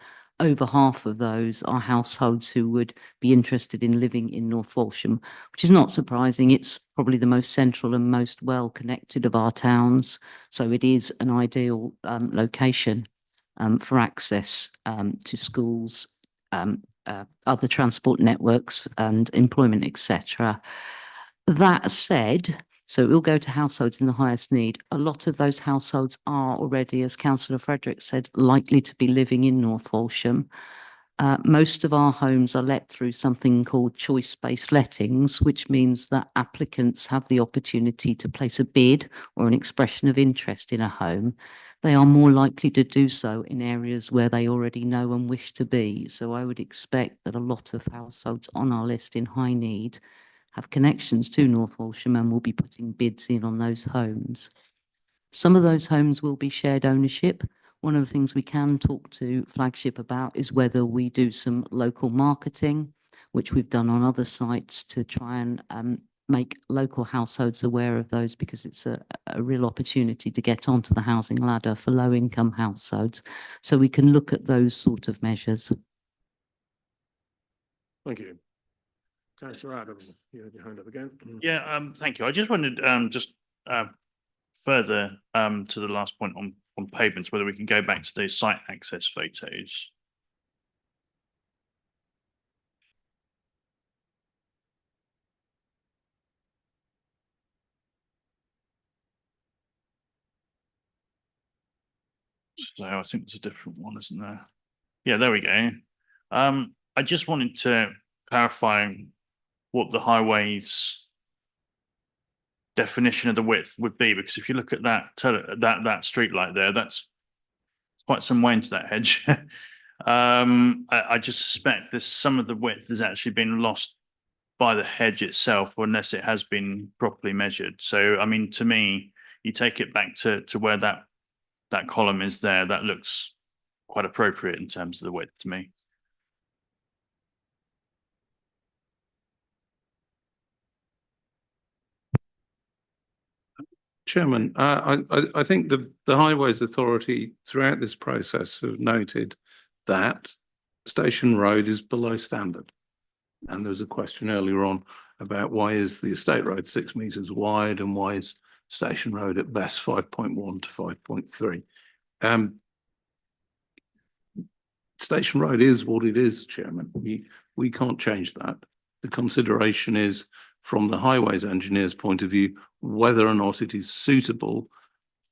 over half of those are households who would be interested in living in North Walsham, which is not surprising. It's probably the most central and most well connected of our towns. So it is an ideal location for access to schools, other transport networks and employment, etc. That said, so it will go to households in the highest need. A lot of those households are already, as Councillor Frederick said, likely to be living in North Walsham. Most of our homes are let through something called choice-based lettings, which means that applicants have the opportunity to place a bid or an expression of interest in a home. They are more likely to do so in areas where they already know and wish to be. So I would expect that a lot of households on our list in high need have connections to North Walsham and will be putting bids in on those homes. Some of those homes will be shared ownership. One of the things we can talk to Flagship about is whether we do some local marketing, which we've done on other sites to try and make local households aware of those, because it's a real opportunity to get onto the housing ladder for low-income households. So we can look at those sort of measures. Thank you. Councillor Adams, you had your hand up again. Yeah, thank you. I just wondered, further to the last point on pavements, whether we can go back to those site access photos. So I think there's a different one, isn't there? Yeah, there we go. I just wanted to clarify what the highways definition of the width would be, because if you look at that street light there, that's quite some way into that hedge. I just suspect there's some of the width has actually been lost by the hedge itself, or unless it has been properly measured. So, I mean, to me, you take it back to where that column is there, that looks quite appropriate in terms of the width to me. Chairman, I think the Highways Authority throughout this process have noted that Station Road is below standard. And there was a question earlier on about why is the estate road 6 metres wide and why is Station Road at best 5.1 to 5.3. Station Road is what it is, Chairman. We can't change that. The consideration is, from the highways engineer's point of view, whether or not it is suitable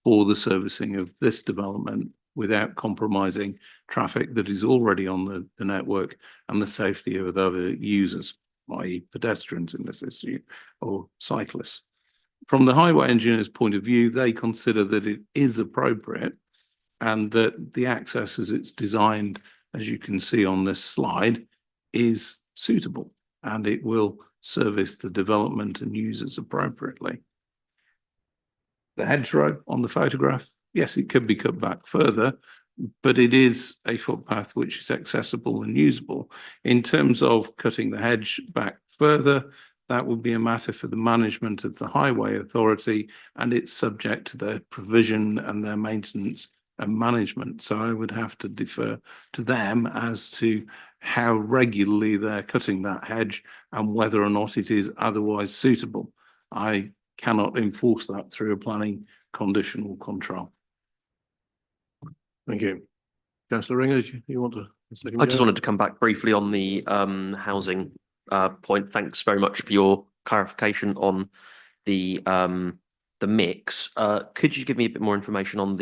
for the servicing of this development without compromising traffic that is already on the network and the safety of other users, i.e. pedestrians in this issue or cyclists. From the highway engineer's point of view, they consider that it is appropriate and that the access as it's designed, as you can see on this slide, is suitable and it will service the development and users appropriately. The hedgerow on the photograph, yes, it could be cut back further, but it is a footpath which is accessible and usable. In terms of cutting the hedge back further, that would be a matter for the management of the Highway Authority, and it's subject to their provision and their maintenance and management. So I would have to defer to them as to how regularly they're cutting that hedge and whether or not it is otherwise suitable. I cannot enforce that through a planning conditional control. Thank you. Councillor Ringers, you want to? I just wanted to come back briefly on the housing point. Thanks very much for your clarification on the mix. Could you give me a bit more information on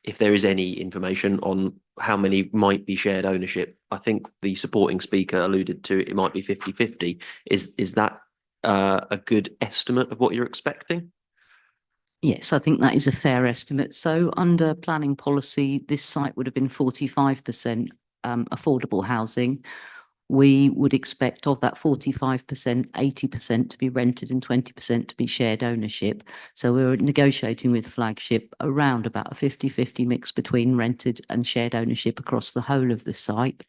if there is any information on how many might be shared ownership? I think the supporting speaker alluded to it might be 50-50. Is that a good estimate of what you're expecting? Yes, I think that is a fair estimate. So under planning policy, this site would have been 45% affordable housing. We would expect of that 45%, 80% to be rented and 20% to be shared ownership. So we're negotiating with Flagship around about a 50-50 mix between rented and shared ownership across the whole of the site.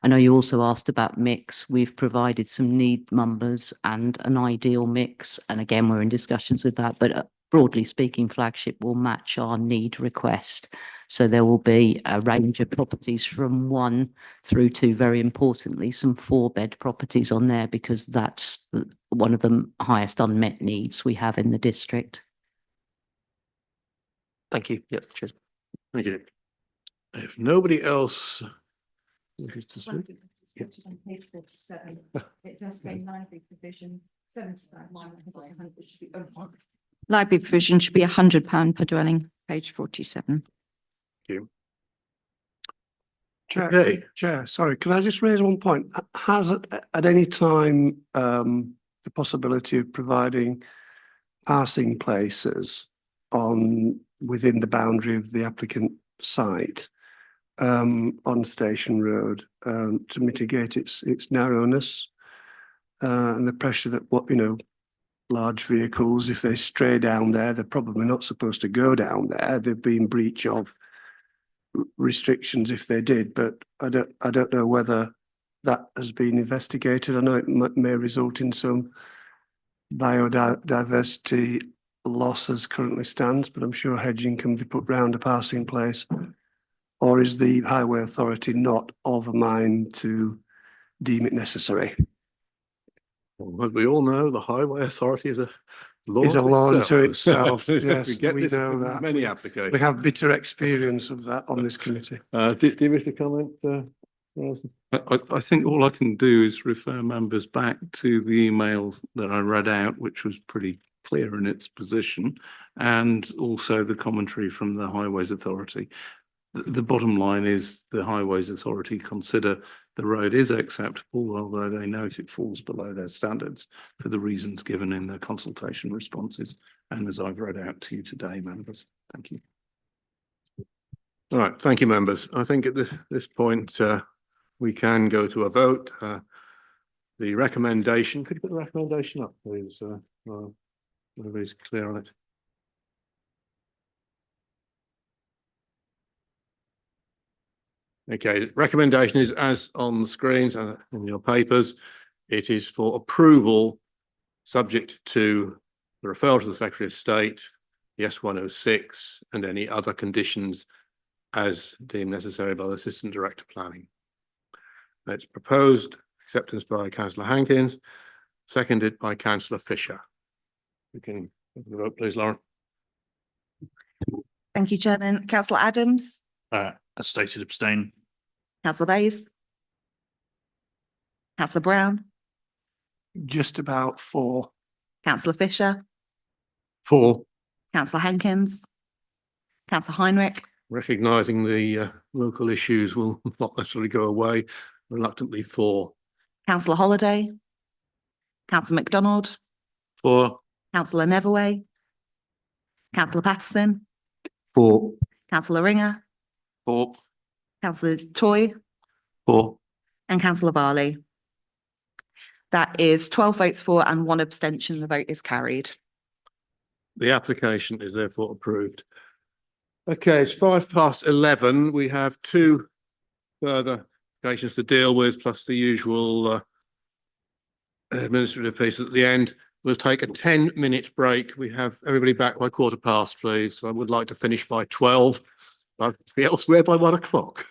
I know you also asked about mix. We've provided some need numbers and an ideal mix. And again, we're in discussions with that, but broadly speaking, Flagship will match our need request. So there will be a range of properties from 1 through to, very importantly, some 4-bed properties on there, because that's one of the highest unmet needs we have in the district. Thank you. Yep, cheers. Thank you. If nobody else wishes to speak. On page 47, it does say library provision, library provision should be £100 per dwelling, page 47. Chair, sorry, can I just raise one point? Has at any time the possibility of providing passing places within the boundary of the applicant site on Station Road to mitigate its narrowness and the pressure that large vehicles, if they stray down there, they're probably not supposed to go down there. They've been in breach of restrictions if they did, but I don't know whether that has been investigated. I know it may result in some biodiversity loss as currently stands, but I'm sure hedging can be put round a passing place. Or is the Highway Authority not of a mind to deem it necessary? Well, as we all know, the Highway Authority is a law unto itself. Yes, We get we this know in that. many applications. We have bitter experience of that on this committee. Do you wish to comment, Alison? I think all I can do is refer members back to the email that I read out, which was pretty clear in its position, and also the commentary from the Highways Authority. The bottom line is the Highways Authority consider the road is acceptable, although they note it falls below their standards for the reasons given in their consultation responses, and as I've read out to you today, members. Thank you. All right, thank you, members. I think at this point we can go to a vote. The recommendation, could you put the recommendation up, please? Everybody's clear on it. Okay, the recommendation is as on the screens and in your papers. It is for approval, subject to the referral to the Secretary of State yes 106, and any other conditions as deemed necessary by the Assistant Director Planning. It's proposed acceptance by Councillor Hankins, seconded by Councillor Fisher. We can vote, please, Lauren. Thank you, Chairman. Councillor Adams, As stated, abstain. Councillor Bayes, Councillor Brown, Just about 4. Councillor Fisher, 4. Councillor Hankins, Councillor Heinrich, Recognising the local issues will not necessarily go away, reluctantly 4. Councillor Holiday, Councillor MacDonald, 4. Councillor Neverway, Councillor Patterson, 4. Councillor Ringer, 4. Councillor Toy, 4. and Councillor Varley. That is 12 votes for and 1 abstention. The vote is carried. The application is therefore approved. Okay, it's 11:05. We have 2 further applications to deal with, plus the usual administrative piece at the end. We'll take a 10-minute break. We have everybody back by past, please. I would like to finish by 12. I'll be elsewhere by 1 o'clock.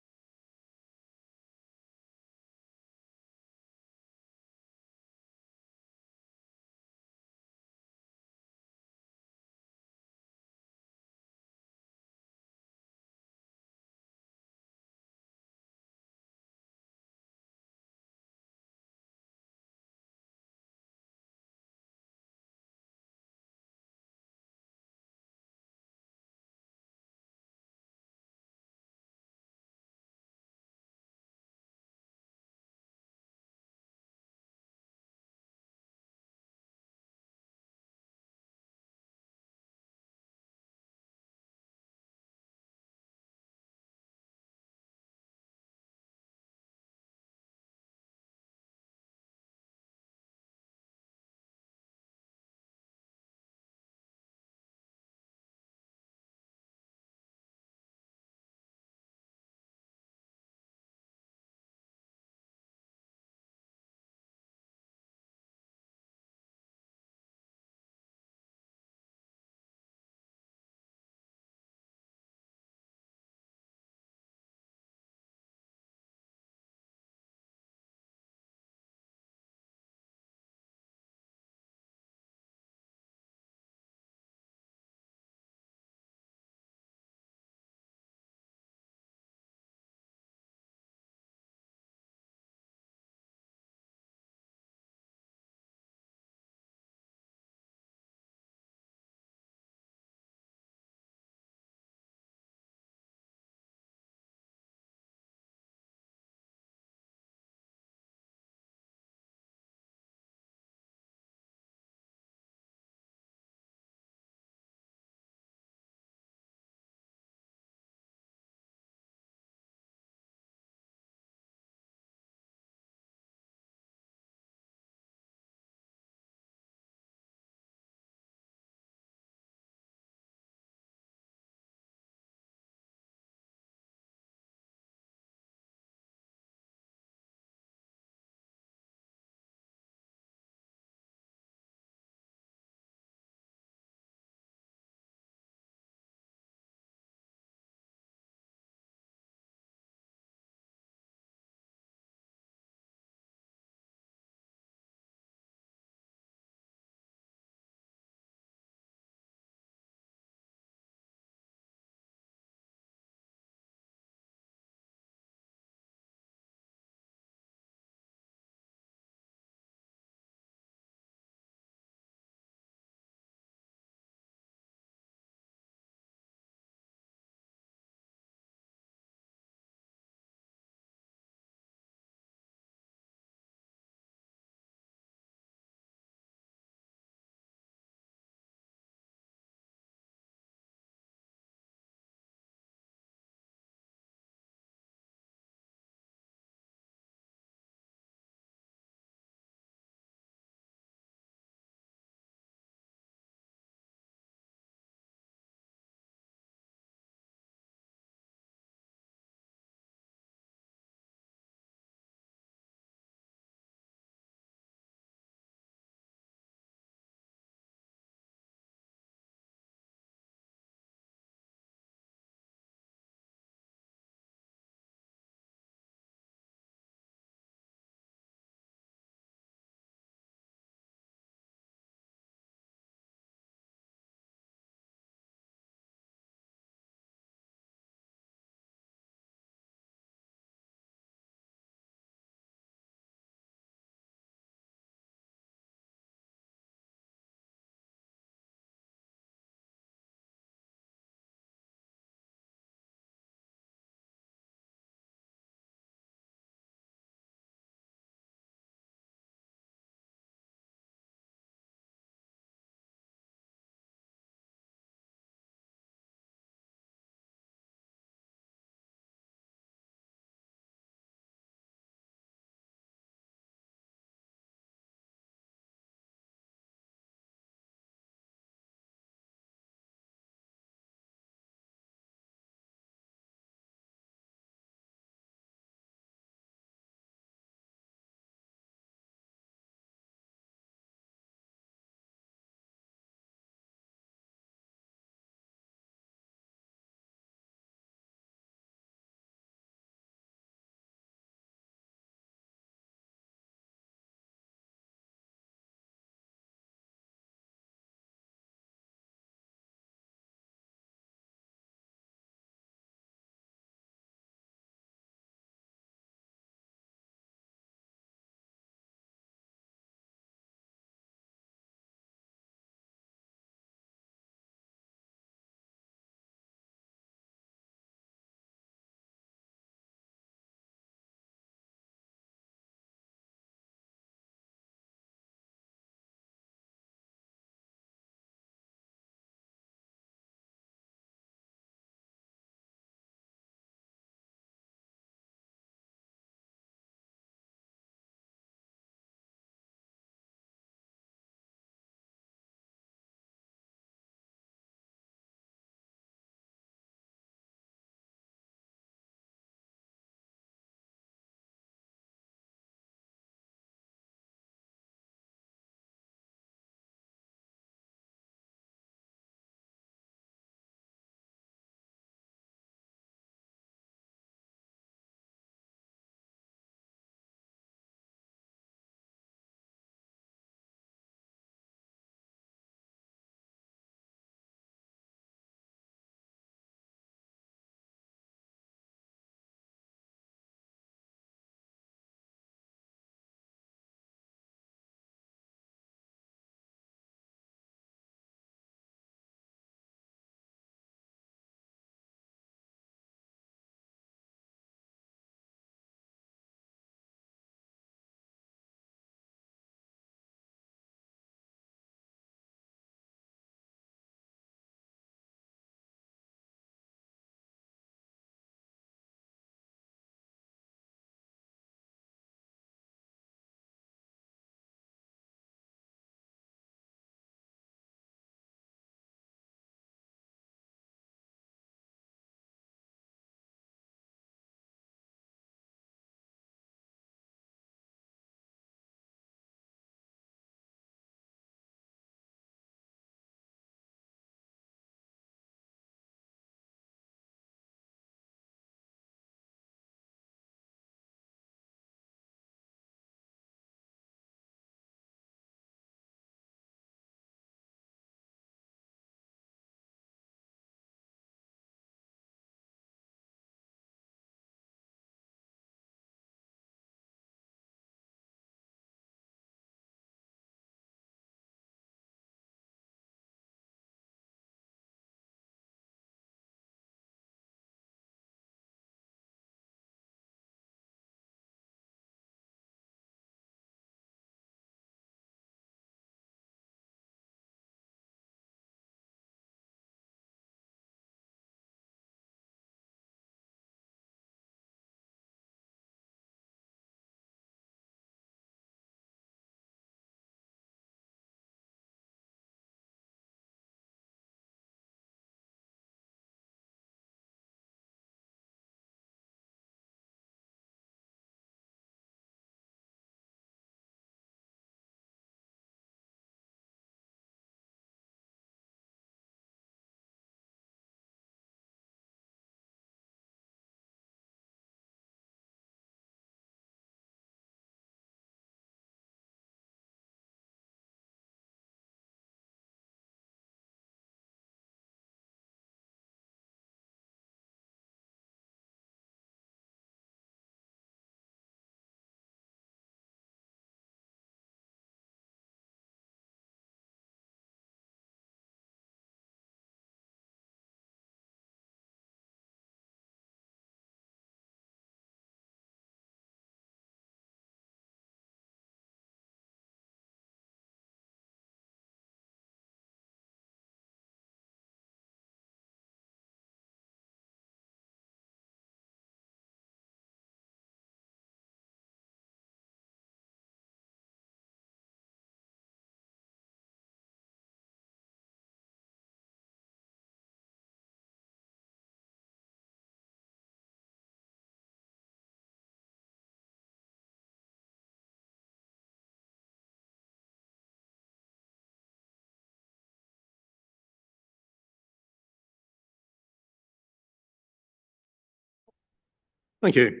Thank you.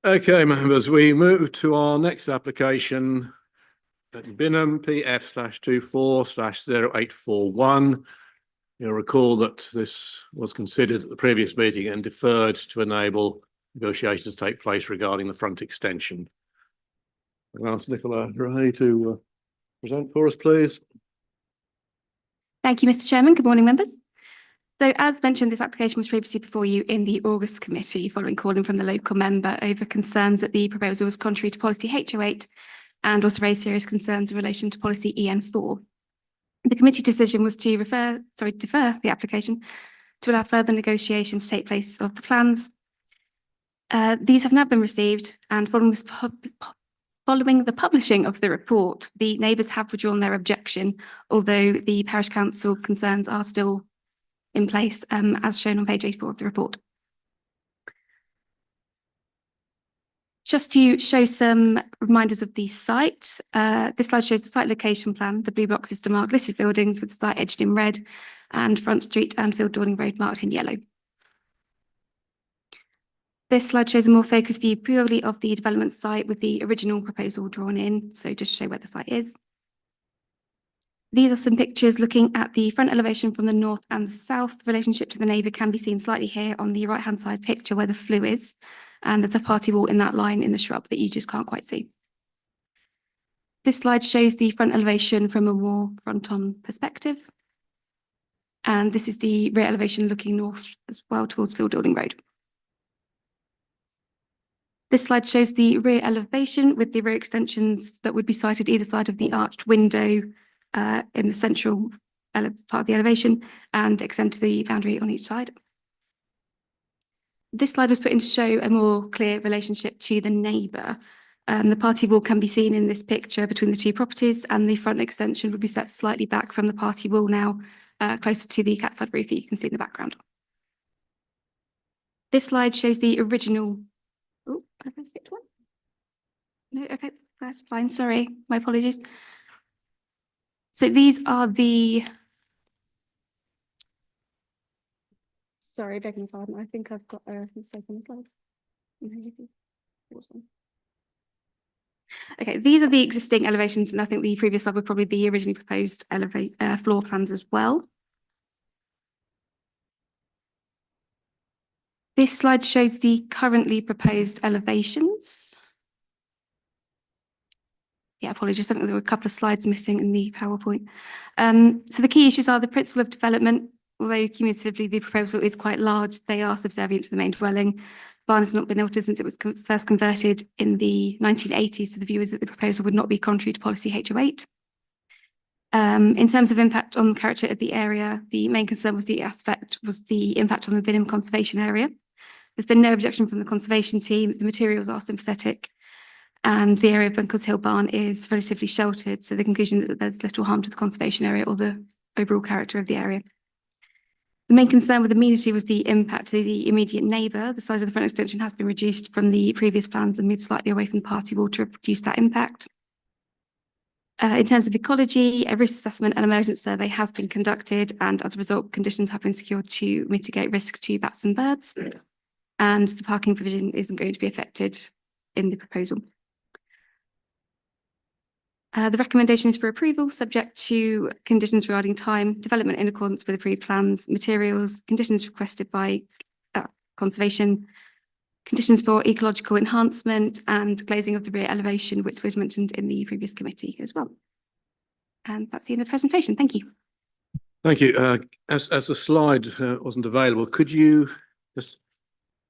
Okay, members, we move to our next application at Binham PF/24/0841. You'll recall that this was considered at the previous meeting and deferred to enable negotiations to take place regarding the front extension. I'll ask Nicola Ray to present for us, please. Thank you, Mr. Chairman. Good morning, members. So as mentioned, this application was previously before you in the August committee following calling from the local member over concerns that the proposal was contrary to policy HO8 and also raised serious concerns in relation to policy EN4. The committee decision was to defer the application to allow further negotiation to take place of the plans. These have now been received, and following the publishing of the report, the neighbours have withdrawn their objection, although the parish council concerns are still in place, as shown on page 84 of the report. Just to show some reminders of the site, this slide shows the site location plan. The blue boxes to mark listed buildings with the site edged in red and Front Street and Field Dawning Road marked in yellow. This slide shows a more focused view purely of the development site with the original proposal drawn in, so just to show where the site is. These are some pictures looking at the front elevation from the north and the south. The relationship to the neighbour can be seen slightly here on the right-hand side picture where the flue is, and there's a party wall in that line in the shrub that you just can't quite see. This slide shows the front elevation from a more front-on perspective. And this is the rear elevation looking north as well towards Field Dawning Road. This slide shows the rear elevation with the rear extensions that would be sited either side of the arched window in the central part of the elevation and extend to the boundary on each side. This slide was put in to show a more clear relationship to the neighbour. The party wall can be seen in this picture between the two properties, and the front extension would be set slightly back from the party wall now, closer to the cat side roof that you can see in the background. This slide shows the original. Oh, have I skipped one? No, okay, that's fine. Sorry, my apologies. So these are the. Sorry, begging pardon. I think I've got a mistake on the slides. Okay, these are the existing elevations, and I think the previous slide were probably the originally proposed floor plans as well. This slide shows the currently proposed elevations. Yeah, apologies, I think there were a couple of slides missing in the PowerPoint. So the key issues are the principle of development. Although cumulatively the proposal is quite large, they are subservient to the main dwelling. Barn has not been altered since it was first converted in the 1980s, so the view is that the proposal would not be contrary to policy HO8. In terms of impact on the character of the area, the main concern was the impact on the Binham Conservation Area. There's been no objection from the conservation team. The materials are sympathetic, and the area of Bunkers Hill Barn is relatively sheltered, so the conclusion that there's little harm to the conservation area or the overall character of the area. The main concern with amenity was the impact to the immediate neighbour. The size of the front extension has been reduced from the previous plans and moved slightly away from the party wall to reduce that impact. In terms of ecology, a risk assessment and emergence survey has been conducted, and as a result, conditions have been secured to mitigate risk to bats and birds. And the parking provision isn't going to be affected in the proposal. The recommendation is for approval, subject to conditions regarding time, development in accordance with approved plans, materials, conditions requested by conservation, conditions for ecological enhancement, and glazing of the rear elevation, which was mentioned in the previous committee as well. And that's the end of the presentation. Thank you. Thank you. As the slide wasn't available, could you just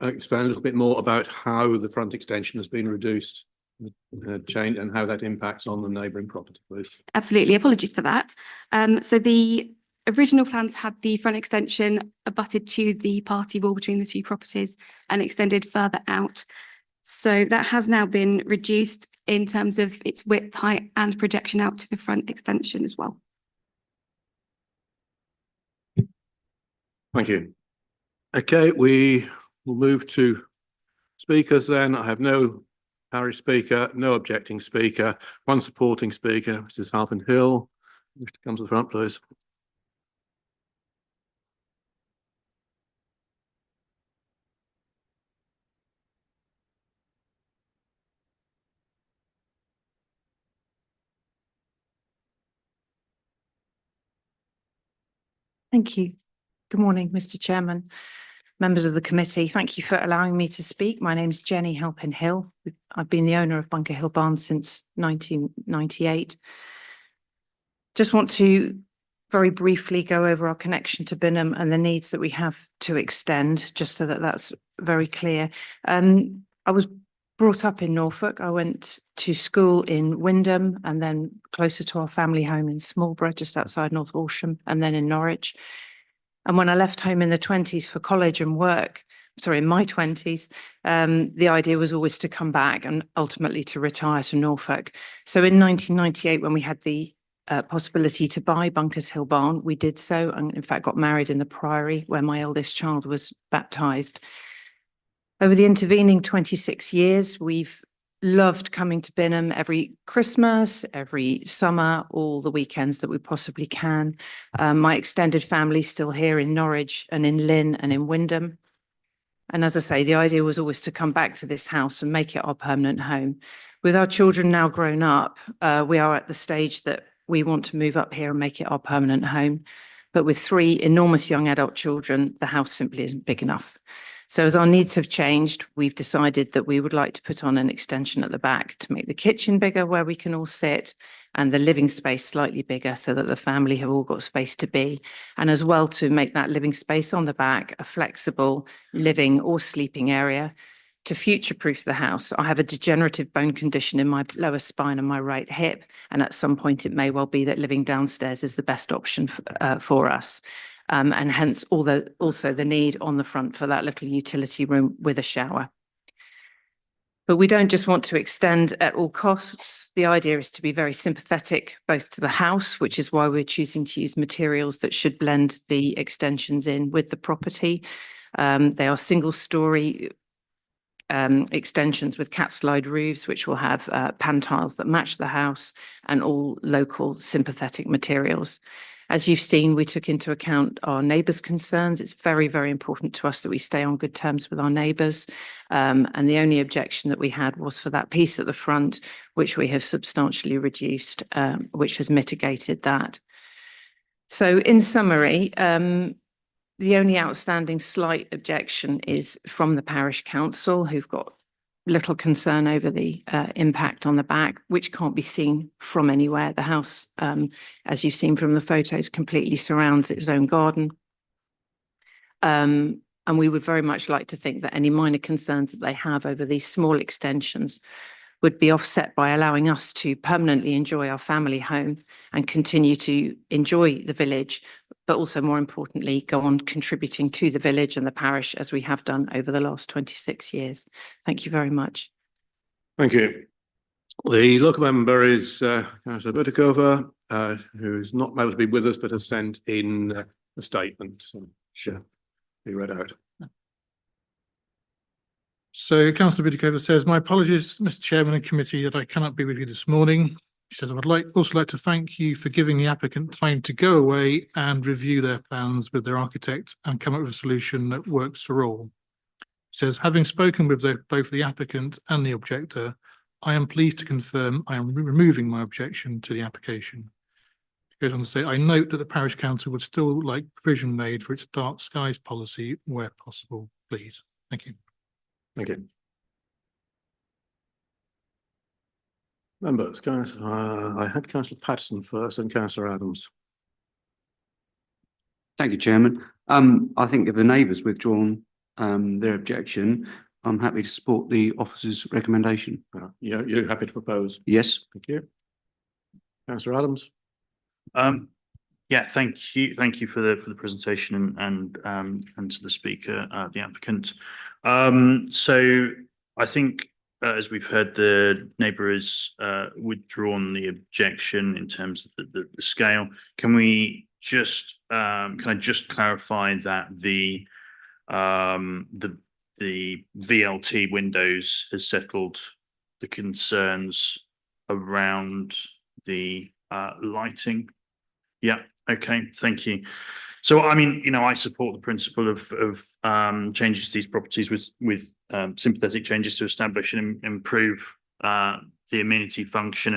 expand a little bit more about how the front extension has been reduced, change, and how that impacts on the neighbouring property, please? Absolutely. Apologies for that. So the original plans had the front extension abutted to the party wall between the two properties and extended further out. So that has now been reduced in terms of its width, height, and projection out to the front extension as well. Thank you. Okay, we will move to speakers then. I have no parish speaker, no objecting speaker, one supporting speaker, Mrs. Halpin Hill. Come to the front, please. Thank you. Good morning, Mr. Chairman, members of the committee. Thank you for allowing me to speak. My name is Jenny Halpin Hill. I've been the owner of Bunker Hill Barns since 1998. Just want to very briefly go over our connection to Binham and the needs that we have to extend, just so that that's very clear. I was brought up in Norfolk. I went to school in Wymondham and then closer to our family home in Smallborough, just outside North Walsham, and then in Norwich. And when I left home in the 20s for college and work, in my 20s, the idea was always to come back and ultimately to retire to Norfolk. So in 1998, when we had the possibility to buy Bunkers Hill Barn, we did so, and in fact got married in the Priory where my eldest child was baptised. Over the intervening 26 years, we've loved coming to Binham every Christmas, every summer, all the weekends that we possibly can. My extended family's still here in Norwich and in Lynn and in Wymondham. And as I say, the idea was always to come back to this house and make it our permanent home. With our children now grown up, we are at the stage that we want to move up here and make it our permanent home. But with 3 enormous young adult children, the house simply isn't big enough. So as our needs have changed, we've decided that we would like to put on an extension at the back to make the kitchen bigger where we can all sit and the living space slightly bigger so that the family have all got space to be. And as well to make that living space on the back a flexible living or sleeping area to future-proof the house. I have a degenerative bone condition in my lower spine and my right hip, and at some point it may well be that living downstairs is the best option for us. And hence also the need on the front for that little utility room with a shower. But we don't just want to extend at all costs. The idea is to be very sympathetic both to the house, which is why we're choosing to use materials that should blend the extensions in with the property. They are single-storey extensions with cat-slide roofs, which will have pan tiles that match the house and all local sympathetic materials. As you've seen, we took into account our neighbours' concerns. It's very, very important to us that we stay on good terms with our neighbours. And the only objection that we had was for that piece at the front, which we have substantially reduced, which has mitigated that. So in summary, the only outstanding slight objection is from the parish council, who've got little concern over the impact on the back, which can't be seen from anywhere. The house, as you've seen from the photos, completely surrounds its own garden. And we would very much like to think that any minor concerns that they have over these small extensions would be offset by allowing us to permanently enjoy our family home and continue to enjoy the village, but also more importantly, go on contributing to the village and the parish as we have done over the last 26 years. Thank you very much. Thank you. The local member is Councillor Buttercover, who is not able to be with us, but has sent in a statement. So, sure, be read out. So Councillor Bidikover says, my apologies, Mr. Chairman and committee, that I cannot be with you this morning. She says, I would also like to thank you for giving the applicant time to go away and review their plans with their architect and come up with a solution that works for all. She says, having spoken with both the applicant and the objector, I am pleased to confirm I am removing my objection to the application. She goes on to say, I note that the parish council would still like provision made for its dark skies policy where possible, please. Thank you. Thank you. Members, I had Councillor Patterson first and Councillor Adams. Thank you, Chairman. I think if the neighbours withdrawn their objection, I'm happy to support the officer's recommendation. You're happy to propose? Yes. Thank you. Councillor Adams. Yeah, thank you for the presentation and to the speaker, the applicant. So I think as we've heard, the neighbour has withdrawn the objection in terms of the scale. Can we just can I just clarify that the VLT windows has settled the concerns around the lighting? Yeah. Okay. Thank you. So, I mean, I support the principle of changes to these properties with sympathetic changes to establish and improve the amenity function,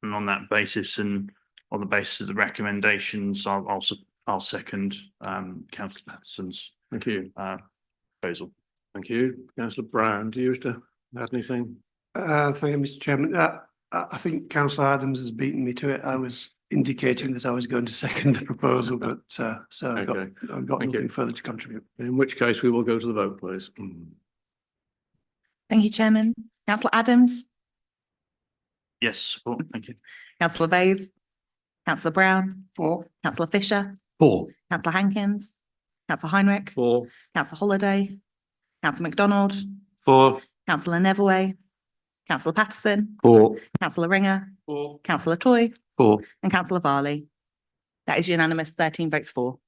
and on that basis and on the basis of the recommendations, I'll I'll second councillor Patterson's proposal. Thank you. Councillor Brown, do you wish to add anything? Thank you, Mr. Chairman. I think councillor Adams has beaten me to it. I was indicating that I was going to second the proposal, but so I've got Thank you. nothing further to contribute. In which case we will go to the vote, please. Thank you, Chairman. Councillor Adams, Yes, support. Thank you. councillor Vase, councillor Brown, For. councillor Fisher, Four. councillor Hankins, councillor Heinrich, For. councillor Holiday, councillor MacDonald, For. councillor Neville, councillor Patterson, For. councillor Ringer, For. councillor Toy, For. and councillor Varley. That is unanimous, 13 votes for.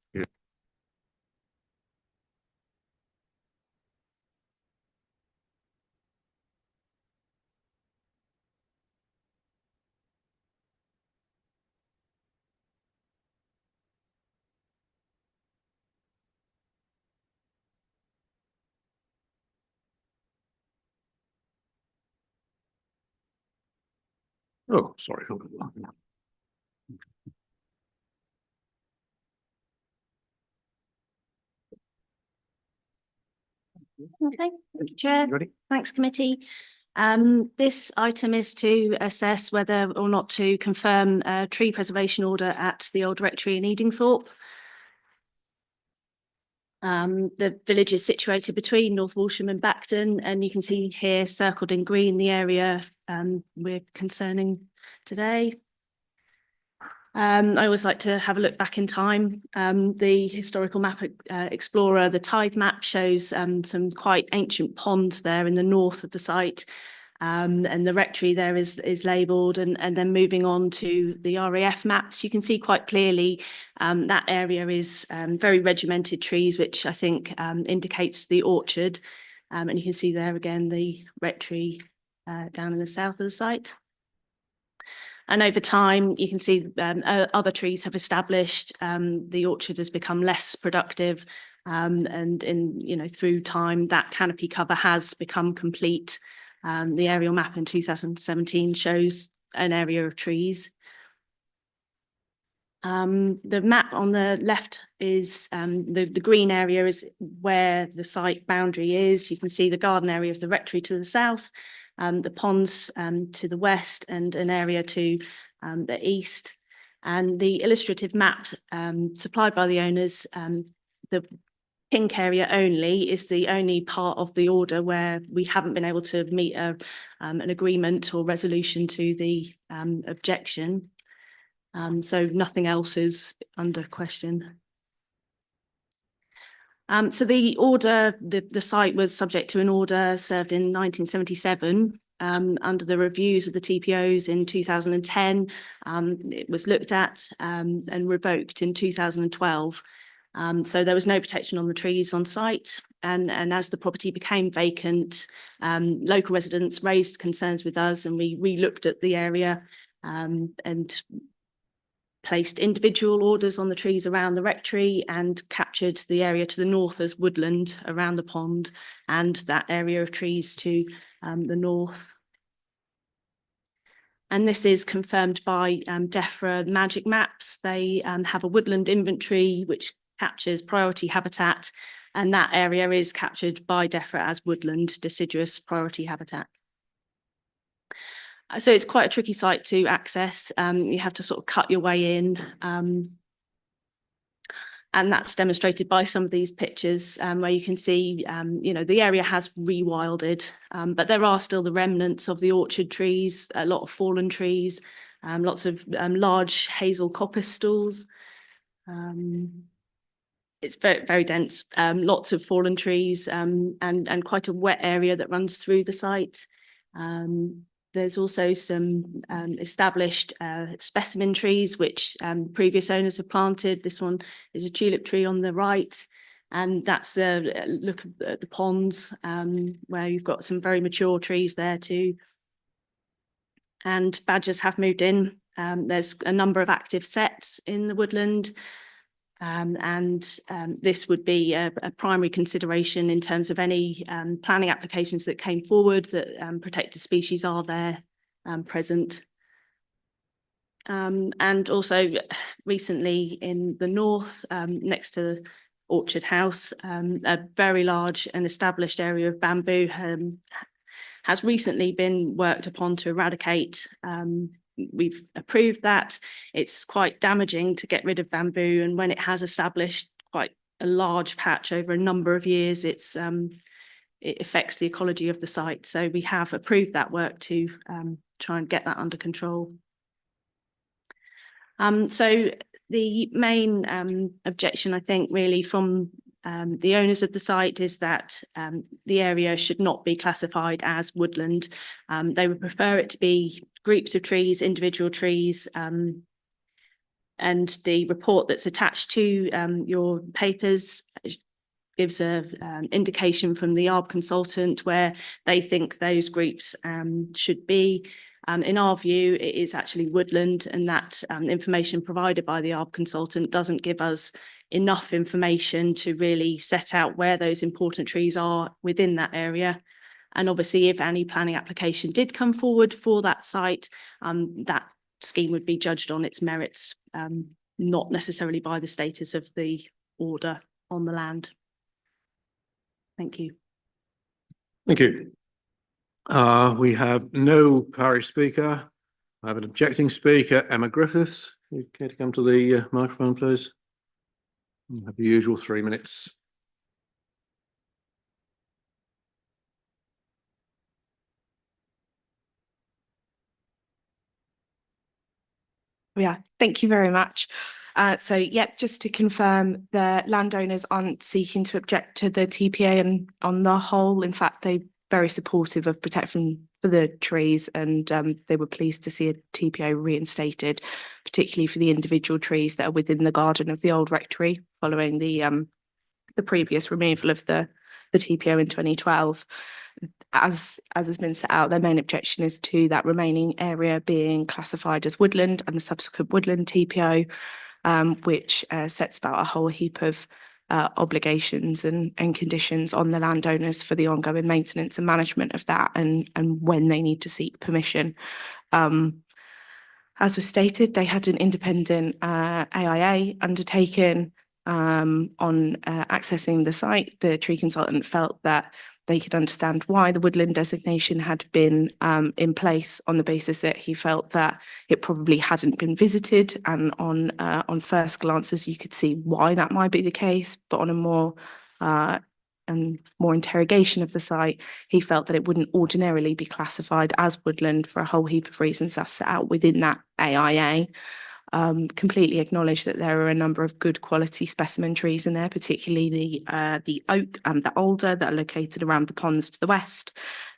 Oh, sorry. Hold on. Okay, thank you, Chair. Ready? Thanks, committee. This item is to assess whether or not to confirm a tree preservation order at the old rectory in Edingthorpe. The village is situated between North Walsham and Bacton, and you can see here circled in green the area we're concerning today. I always like to have a look back in time. The historical map explorer, the tithe map, shows some quite ancient ponds there in the north of the site. And the rectory there is labelled, and then moving on to the RAF maps, you can see quite clearly that area is very regimented trees, which I think indicates the orchard. And you can see there again the rectory down in the south of the site. And over time, you can see other trees have established. The orchard has become less productive, and through time, that canopy cover has become complete. The aerial map in 2017 shows an area of trees. The map on the left is the green area is where the site boundary is. You can see the garden area of the rectory to the south, the ponds to the west, and an area to the east. And the illustrative maps supplied by the owners, the pink area only is the only part of the order where we haven't been able to meet an agreement or resolution to the objection. So nothing else is under question. So the order, the site was subject to an order served in 1977 under the reviews of the TPOs in 2010. It was looked at and revoked in 2012. So there was no protection on the trees on site. And as the property became vacant, local residents raised concerns with us, and we re-looked at the area and placed individual orders on the trees around the rectory and captured the area to the north as woodland around the pond and that area of trees to the north. And this is confirmed by DEFRA Magic Maps. They have a woodland inventory which captures priority habitat, and that area is captured by DEFRA as woodland deciduous priority habitat. So it's quite a tricky site to access. You have to sort of cut your way in. And that's demonstrated by some of these pictures where you can see, the area has rewilded, but there are still the remnants of the orchard trees, a lot of fallen trees, lots of large hazel coppice stalls. It's very, very dense, lots of fallen trees and quite a wet area that runs through the site. There's also some established specimen trees which previous owners have planted. This one is a tulip tree on the right, and that's the look at the ponds where you've got some very mature trees there too. And badgers have moved in. There's a number of active sets in the woodland. This would be a primary consideration in terms of any planning applications that came forward, that protected species are there present. And also recently in the north, next to Orchard House, a very large and established area of bamboo has recently been worked upon to eradicate. We've approved that. It's quite damaging to get rid of bamboo, and when it has established quite a large patch over a number of years, it affects the ecology of the site. So we have approved that work to try and get that under control. So the main objection, I think, really from the owners of the site is that the area should not be classified as woodland. They would prefer it to be groups of trees, individual trees, and the report that's attached to your papers gives an indication from the ARB consultant where they think those groups should be. In our view, it is actually woodland, and that information provided by the ARB consultant doesn't give us enough information to really set out where those important trees are within that area. And obviously, if any planning application did come forward for that site, that scheme would be judged on its merits, not necessarily by the status of the order on the land. Thank you. Thank you. We have no parish speaker. I have an objecting speaker, Emma Griffiths. You care to come to the microphone, please? You have the usual 3 minutes. Yeah, thank you very much. So, yep, just to confirm, the landowners aren't seeking to object to the TPA and on the whole. In fact, they're very supportive of protection for the trees, and they were pleased to see a TPO reinstated, particularly for the individual trees that are within the garden of the old rectory following the previous removal of the TPO in 2012. As has been set out, their main objection is to that remaining area being classified as woodland and the subsequent woodland TPO, which sets about a whole heap of obligations and conditions on the landowners for the ongoing maintenance and management of that, and when they need to seek permission. As was stated, they had an independent AIA undertaken on accessing the site. The tree consultant felt that they could understand why the woodland designation had been in place on the basis that he felt that it probably hadn't been visited, and on first glances you could see why that might be the case, but on a more interrogation of the site, he felt that it wouldn't ordinarily be classified as woodland for a whole heap of reasons as set out within that AIA. Completely acknowledge that there are a number of good quality specimen trees in there, particularly the oak and the alder that are located around the ponds to the west,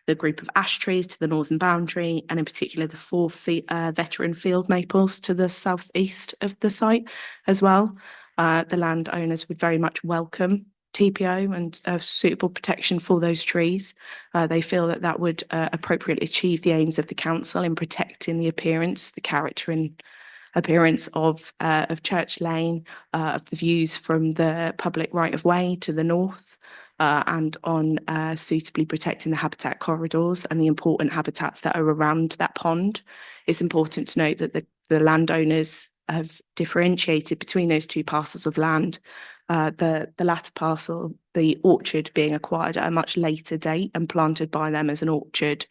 the group of ash trees to the northern boundary, and in particular the 4 veteran field maples to the southeast of the site as well. The landowners would very much welcome TPO and suitable protection for those trees. They feel that that would appropriately achieve the aims of the council in protecting the appearance, the character and appearance of Church Lane, of the views from the public right of way to the north, and on suitably protecting the habitat corridors and the important habitats that are around that pond. It's important to note that the landowners have differentiated between those two parcels of land. The latter parcel, the orchard, being acquired at a much later date and planted by them as an orchard,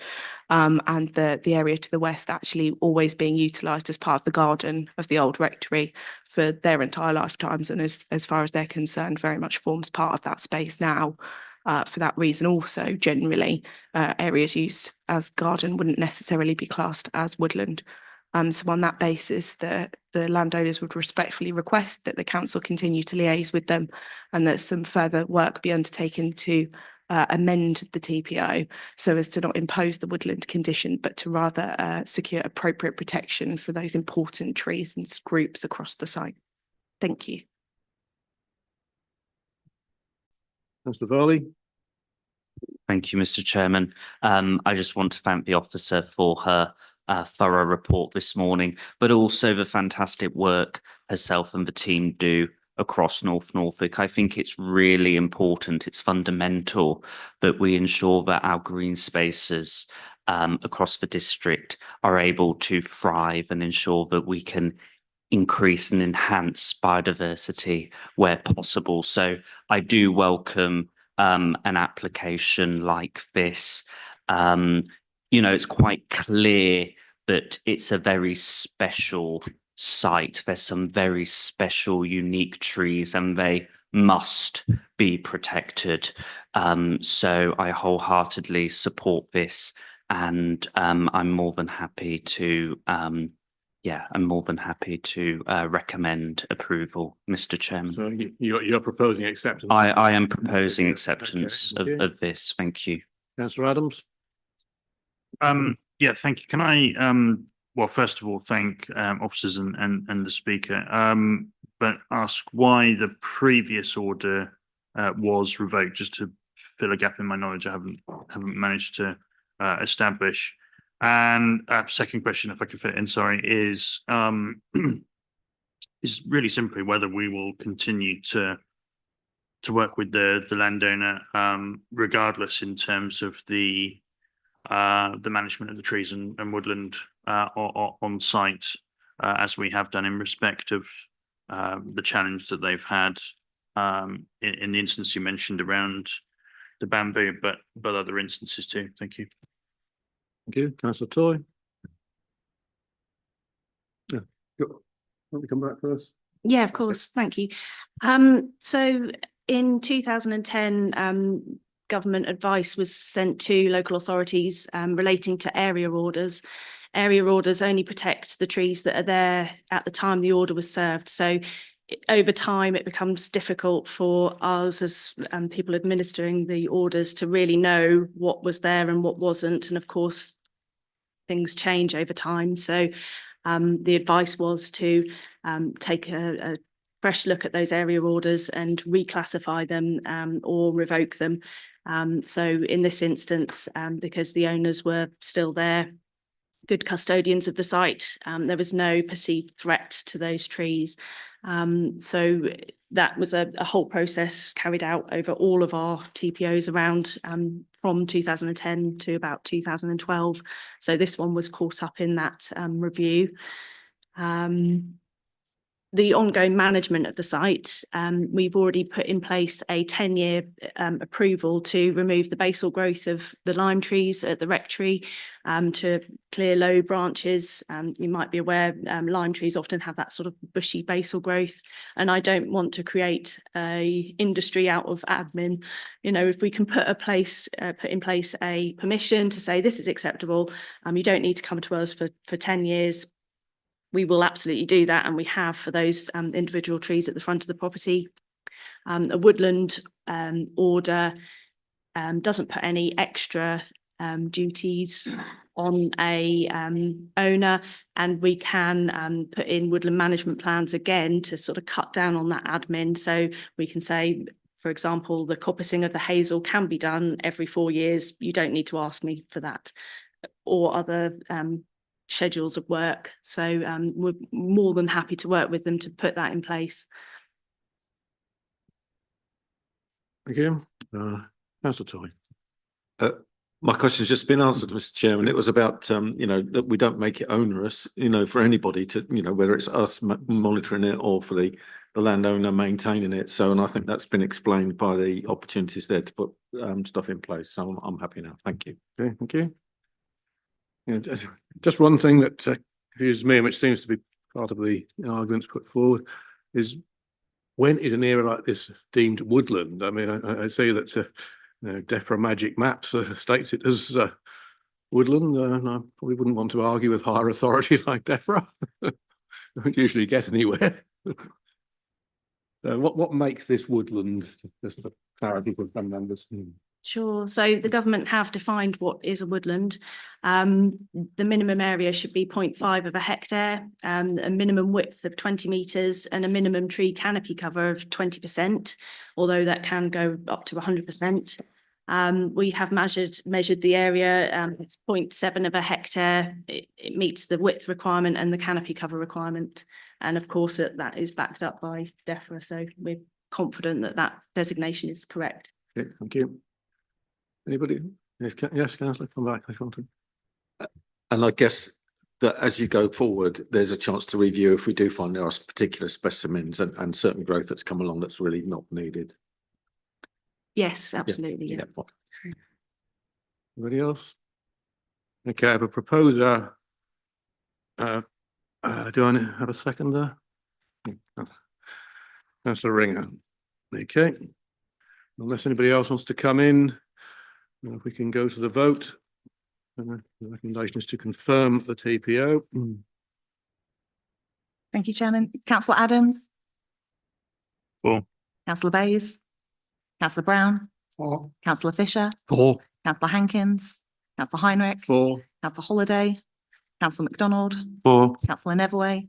and the area to the west actually always being utilised as part of the garden of the old rectory for their entire lifetimes, and as far as they're concerned, very much forms part of that space now. For that reason also, generally, areas used as garden wouldn't necessarily be classed as woodland. So on that basis, the landowners would respectfully request that the council continue to liaise with them and that some further work be undertaken to amend the TPO so as to not impose the woodland condition, but to rather secure appropriate protection for those important trees and groups across the site. Thank you. Councillor Varley. Thank you, Mr. Chairman. I just want to thank the officer for her thorough report this morning, but also the fantastic work herself and the team do across North Norfolk. I think it's really important, it's fundamental that we ensure that our green spaces across the district are able to thrive and ensure that we can increase and enhance biodiversity where possible. So I do welcome an application like this. You know, it's quite clear that it's a very special site. There's some very special, unique trees, and they must be protected. So I wholeheartedly support this, and I'm more than happy to recommend approval, Mr. Chairman. So you're proposing acceptance? I am proposing acceptance Okay, thank you. of this. Thank you. Councillor Adams? Yeah, thank you. Can I, well, first of all, thank officers and the speaker, but ask why the previous order was revoked, just to fill a gap in my knowledge I haven't managed to establish. And second question, if I could fit in, sorry, is really simply whether we will continue to work with the landowner, regardless in terms of the management of the trees and woodland on site, as we have done in respect of the challenge that they've had in the instance you mentioned around the bamboo, but other instances too. Thank you. Thank you. Councillor Toy? Yeah. Want to come back first? Yeah, of course. Thank you. So in 2010, government advice was sent to local authorities relating to area orders. Area orders only protect the trees that are there at the time the order was served. So over time, it becomes difficult for us as people administering the orders to really know what was there and what wasn't. And of course, things change over time. So the advice was to take a fresh look at those area orders and reclassify them or revoke them. So in this instance, because the owners were still there, good custodians of the site, there was no perceived threat to those trees. So that was a whole process carried out over all of our TPOs around from 2010 to about 2012. So this one was caught up in that review. The ongoing management of the site, we've already put in place a 10-year approval to remove the basal growth of the lime trees at the rectory to clear low branches. You might be aware lime trees often have that sort of bushy basal growth, and I don't want to create a industry out of admin. You know, if we can put in place a permission to say this is acceptable, you don't need to come to us for 10 years. We will absolutely do that, and we have for those individual trees at the front of the property. A woodland order doesn't put any extra duties on a owner, and we can put in woodland management plans again to sort of cut down on that admin. So we can say, for example, the coppicing of the hazel can be done every 4 years. You don't need to ask me for that, or other schedules of work. So we're more than happy to work with them to put that in place. Thank you. Councillor Toy. My question's just been answered, Mr. Chairman. It was about, you know, that we don't make it onerous, you know, for anybody to, you know, whether it's us monitoring it or for the landowner maintaining it. So, and I think that's been explained by the opportunities there to put stuff in place. So I'm happy now. Thank you. Okay, thank you. Yeah, just one thing that confuses me, and which seems to be part of the arguments put forward, is when is an area like this deemed woodland? I mean, I say that you know, DEFRA Magic Maps states it as woodland, and I probably wouldn't want to argue with higher authority like DEFRA. Don't usually get anywhere. So what makes this woodland? Just for clarity for some members. Sure. So the government have defined what is a woodland. The minimum area should be 0.5 of a hectare, a minimum width of 20 metres, and a minimum tree canopy cover of 20%, although that can go up to 100%. We have measured the area. It's 0.7 of a hectare. It meets the width requirement and the canopy cover requirement. And of course, that is backed up by DEFRA. So we're confident that that designation is correct. Okay, thank you. Anybody? Yes, Councillor, come back. And I guess that as you go forward, there's a chance to review if we do find there are particular specimens and certain growth that's come along that's really not needed. Yes, absolutely. Yeah. Anybody else? Okay, I have a proposer. Do I have a seconder? Councillor Ringer. Okay. Unless anybody else wants to come in, if we can go to the vote. The recommendation is to confirm the TPO. Thank you, Chairman. Councillor Adams. 4. Councillor Bayes. Councillor Brown. 4. Councillor Fisher. 4. Councillor Hankins. Councillor Heinrich. 4. Councillor Holiday. Councillor MacDonald. 4. Councillor Neverway.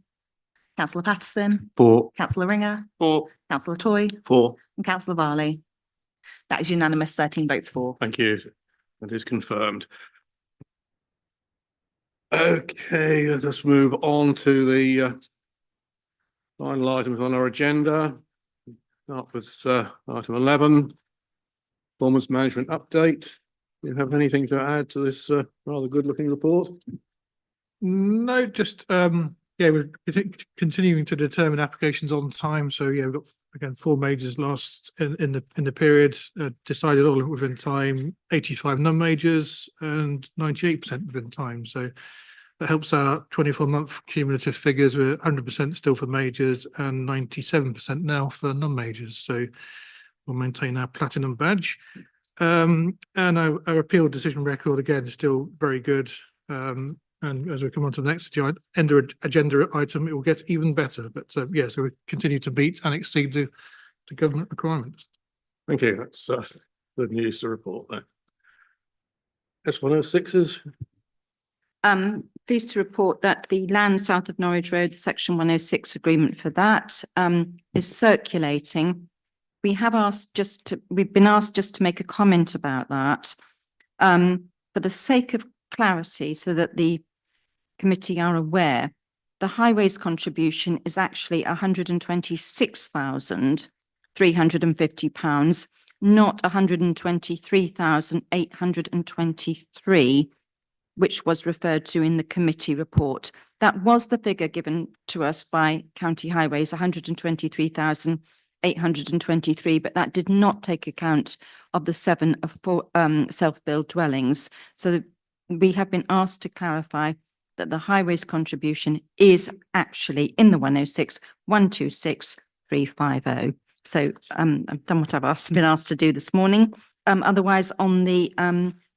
Councillor Patterson. 4. Councillor Ringer. 4. Councillor Toy. 4. And Councillor Varley. That is unanimous, 13 votes for. Thank you. That is confirmed. Okay, let us move on to the final items on our agenda. Start with item 11, performance management update. Do you have anything to add to this rather good-looking report? No, just, yeah, we're continuing to determine applications on time. So yeah, we've got, again, 4 majors last in the period, decided all within time, 85 non-majors and 98% within time. So that helps our 24-month cumulative figures. We're 100% still for majors and 97% now for non-majors. So we'll maintain our platinum badge. And our appeal decision record, again, is still very good. And as we come on to the next agenda item, it will get even better. But yeah, so we continue to meet and exceed the government requirements. Thank you. That's good news to report there. S106s. Pleased to report that the land south of Norwich Road, the section 106 agreement for that is circulating. We've been asked just to make a comment about that for the sake of clarity, so that the committee are aware. The highways contribution is actually £126,350, not £123,823, which was referred to in the committee report. That was the figure given to us by County Highways, 123,823, but that did not take account of the 7 self-build dwellings. So we have been asked to clarify that the highways contribution is actually in the 106, 126, 350. So I've done what I've been asked to do this morning. Otherwise, on the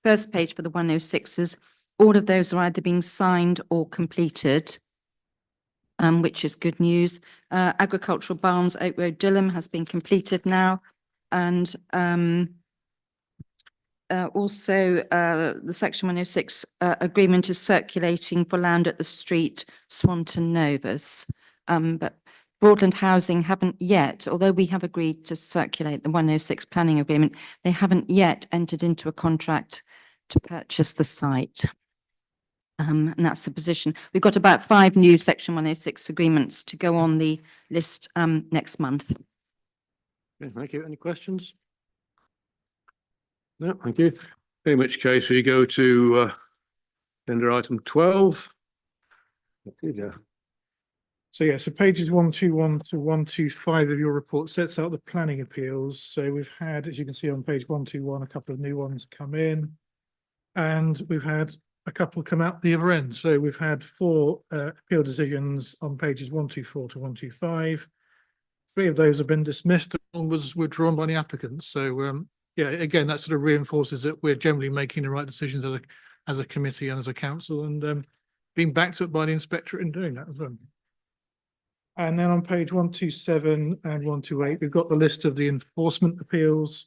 first page for the 106s, all of those are either being signed or completed, which is good news. Agricultural Barns, Oak Road, Dillham has been completed now. And also the section 106 agreement is circulating for land at the street, Swanton Novus. But Broadland Housing haven't yet, although we have agreed to circulate the 106 planning agreement, they haven't yet entered into a contract to purchase the site. And that's the position. We've got about 5 new section 106 agreements to go on the list next month. Okay, thank you. Any questions? No, thank you. In which case we go to agenda item 12. So yeah, so pages 121 to 125 of your report sets out the planning appeals. So we've had, as you can see on page 121, a couple of new ones come in, and we've had a couple come out the other end. So we've had 4 appeal decisions on pages 124 to 125. 3 of those have been dismissed, and 1 was withdrawn by the applicants. So yeah, again, that sort of reinforces that we're generally making the right decisions as a committee and as a council, and being backed up by the inspectorate in doing that as well. And then on page 127 and 128, we've got the list of the enforcement appeals.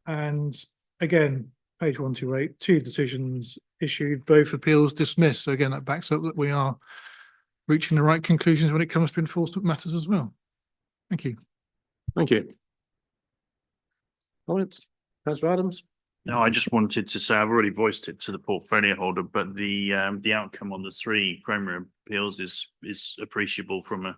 And again, page 128, 2 decisions issued, both appeals dismissed. So again, that backs up that we are reaching the right conclusions when it comes to enforcement matters as well. Thank you. Thank you. Comments? Councillor Adams? No, I just wanted to say I've already voiced it to the portfolio holder, but the outcome on the 3 Cromer appeals is appreciable from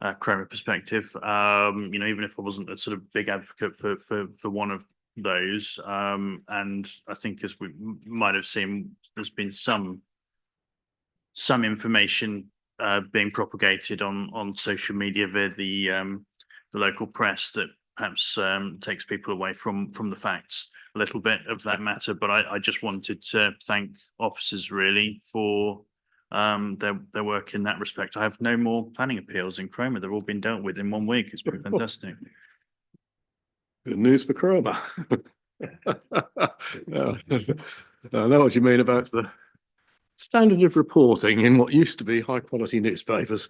a Cromer perspective. You know, even if I wasn't a sort of big advocate for one of those. And I think as we might have seen, there's been some information being propagated on social media via the local press that perhaps takes people away from the facts a little bit of that matter. But I just wanted to thank officers really for their work in that respect. I have no more planning appeals in Cromer. They've all been dealt with in 1 week. It's been fantastic. Good news for Cromer. No, I know what you mean about the standard of reporting in what used to be high quality newspapers.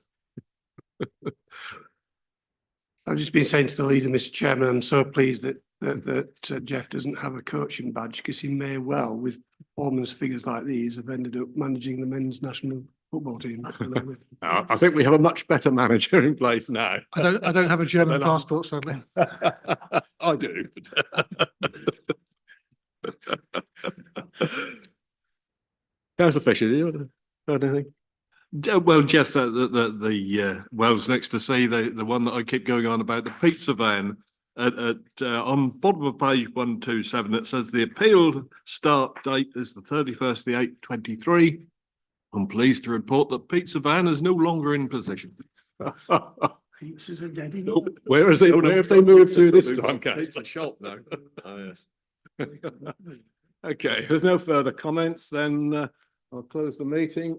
I've just been saying to the leader, Mr. Chairman, I'm so pleased that Jeff doesn't have a coaching badge because he may well, with performance figures like these, have ended up managing the men's national football team. I think we have a much better manager in place now. I don't have a German Then I'm- passport, sadly. I do. Councillor Fisher, do you want to add anything? Well, just the wells next to sea, the one that I keep going on about, the pizza van. On bottom of page 127, it says the appeal start date is the 31st of the 8th, 23. I'm pleased to report that pizza van is no longer in position. Pizzas are dead. Where is it? Where have they moved to this time, Councillor? It's a shop now. Oh, yes. Okay, if there's no further comments, then I'll close the meeting.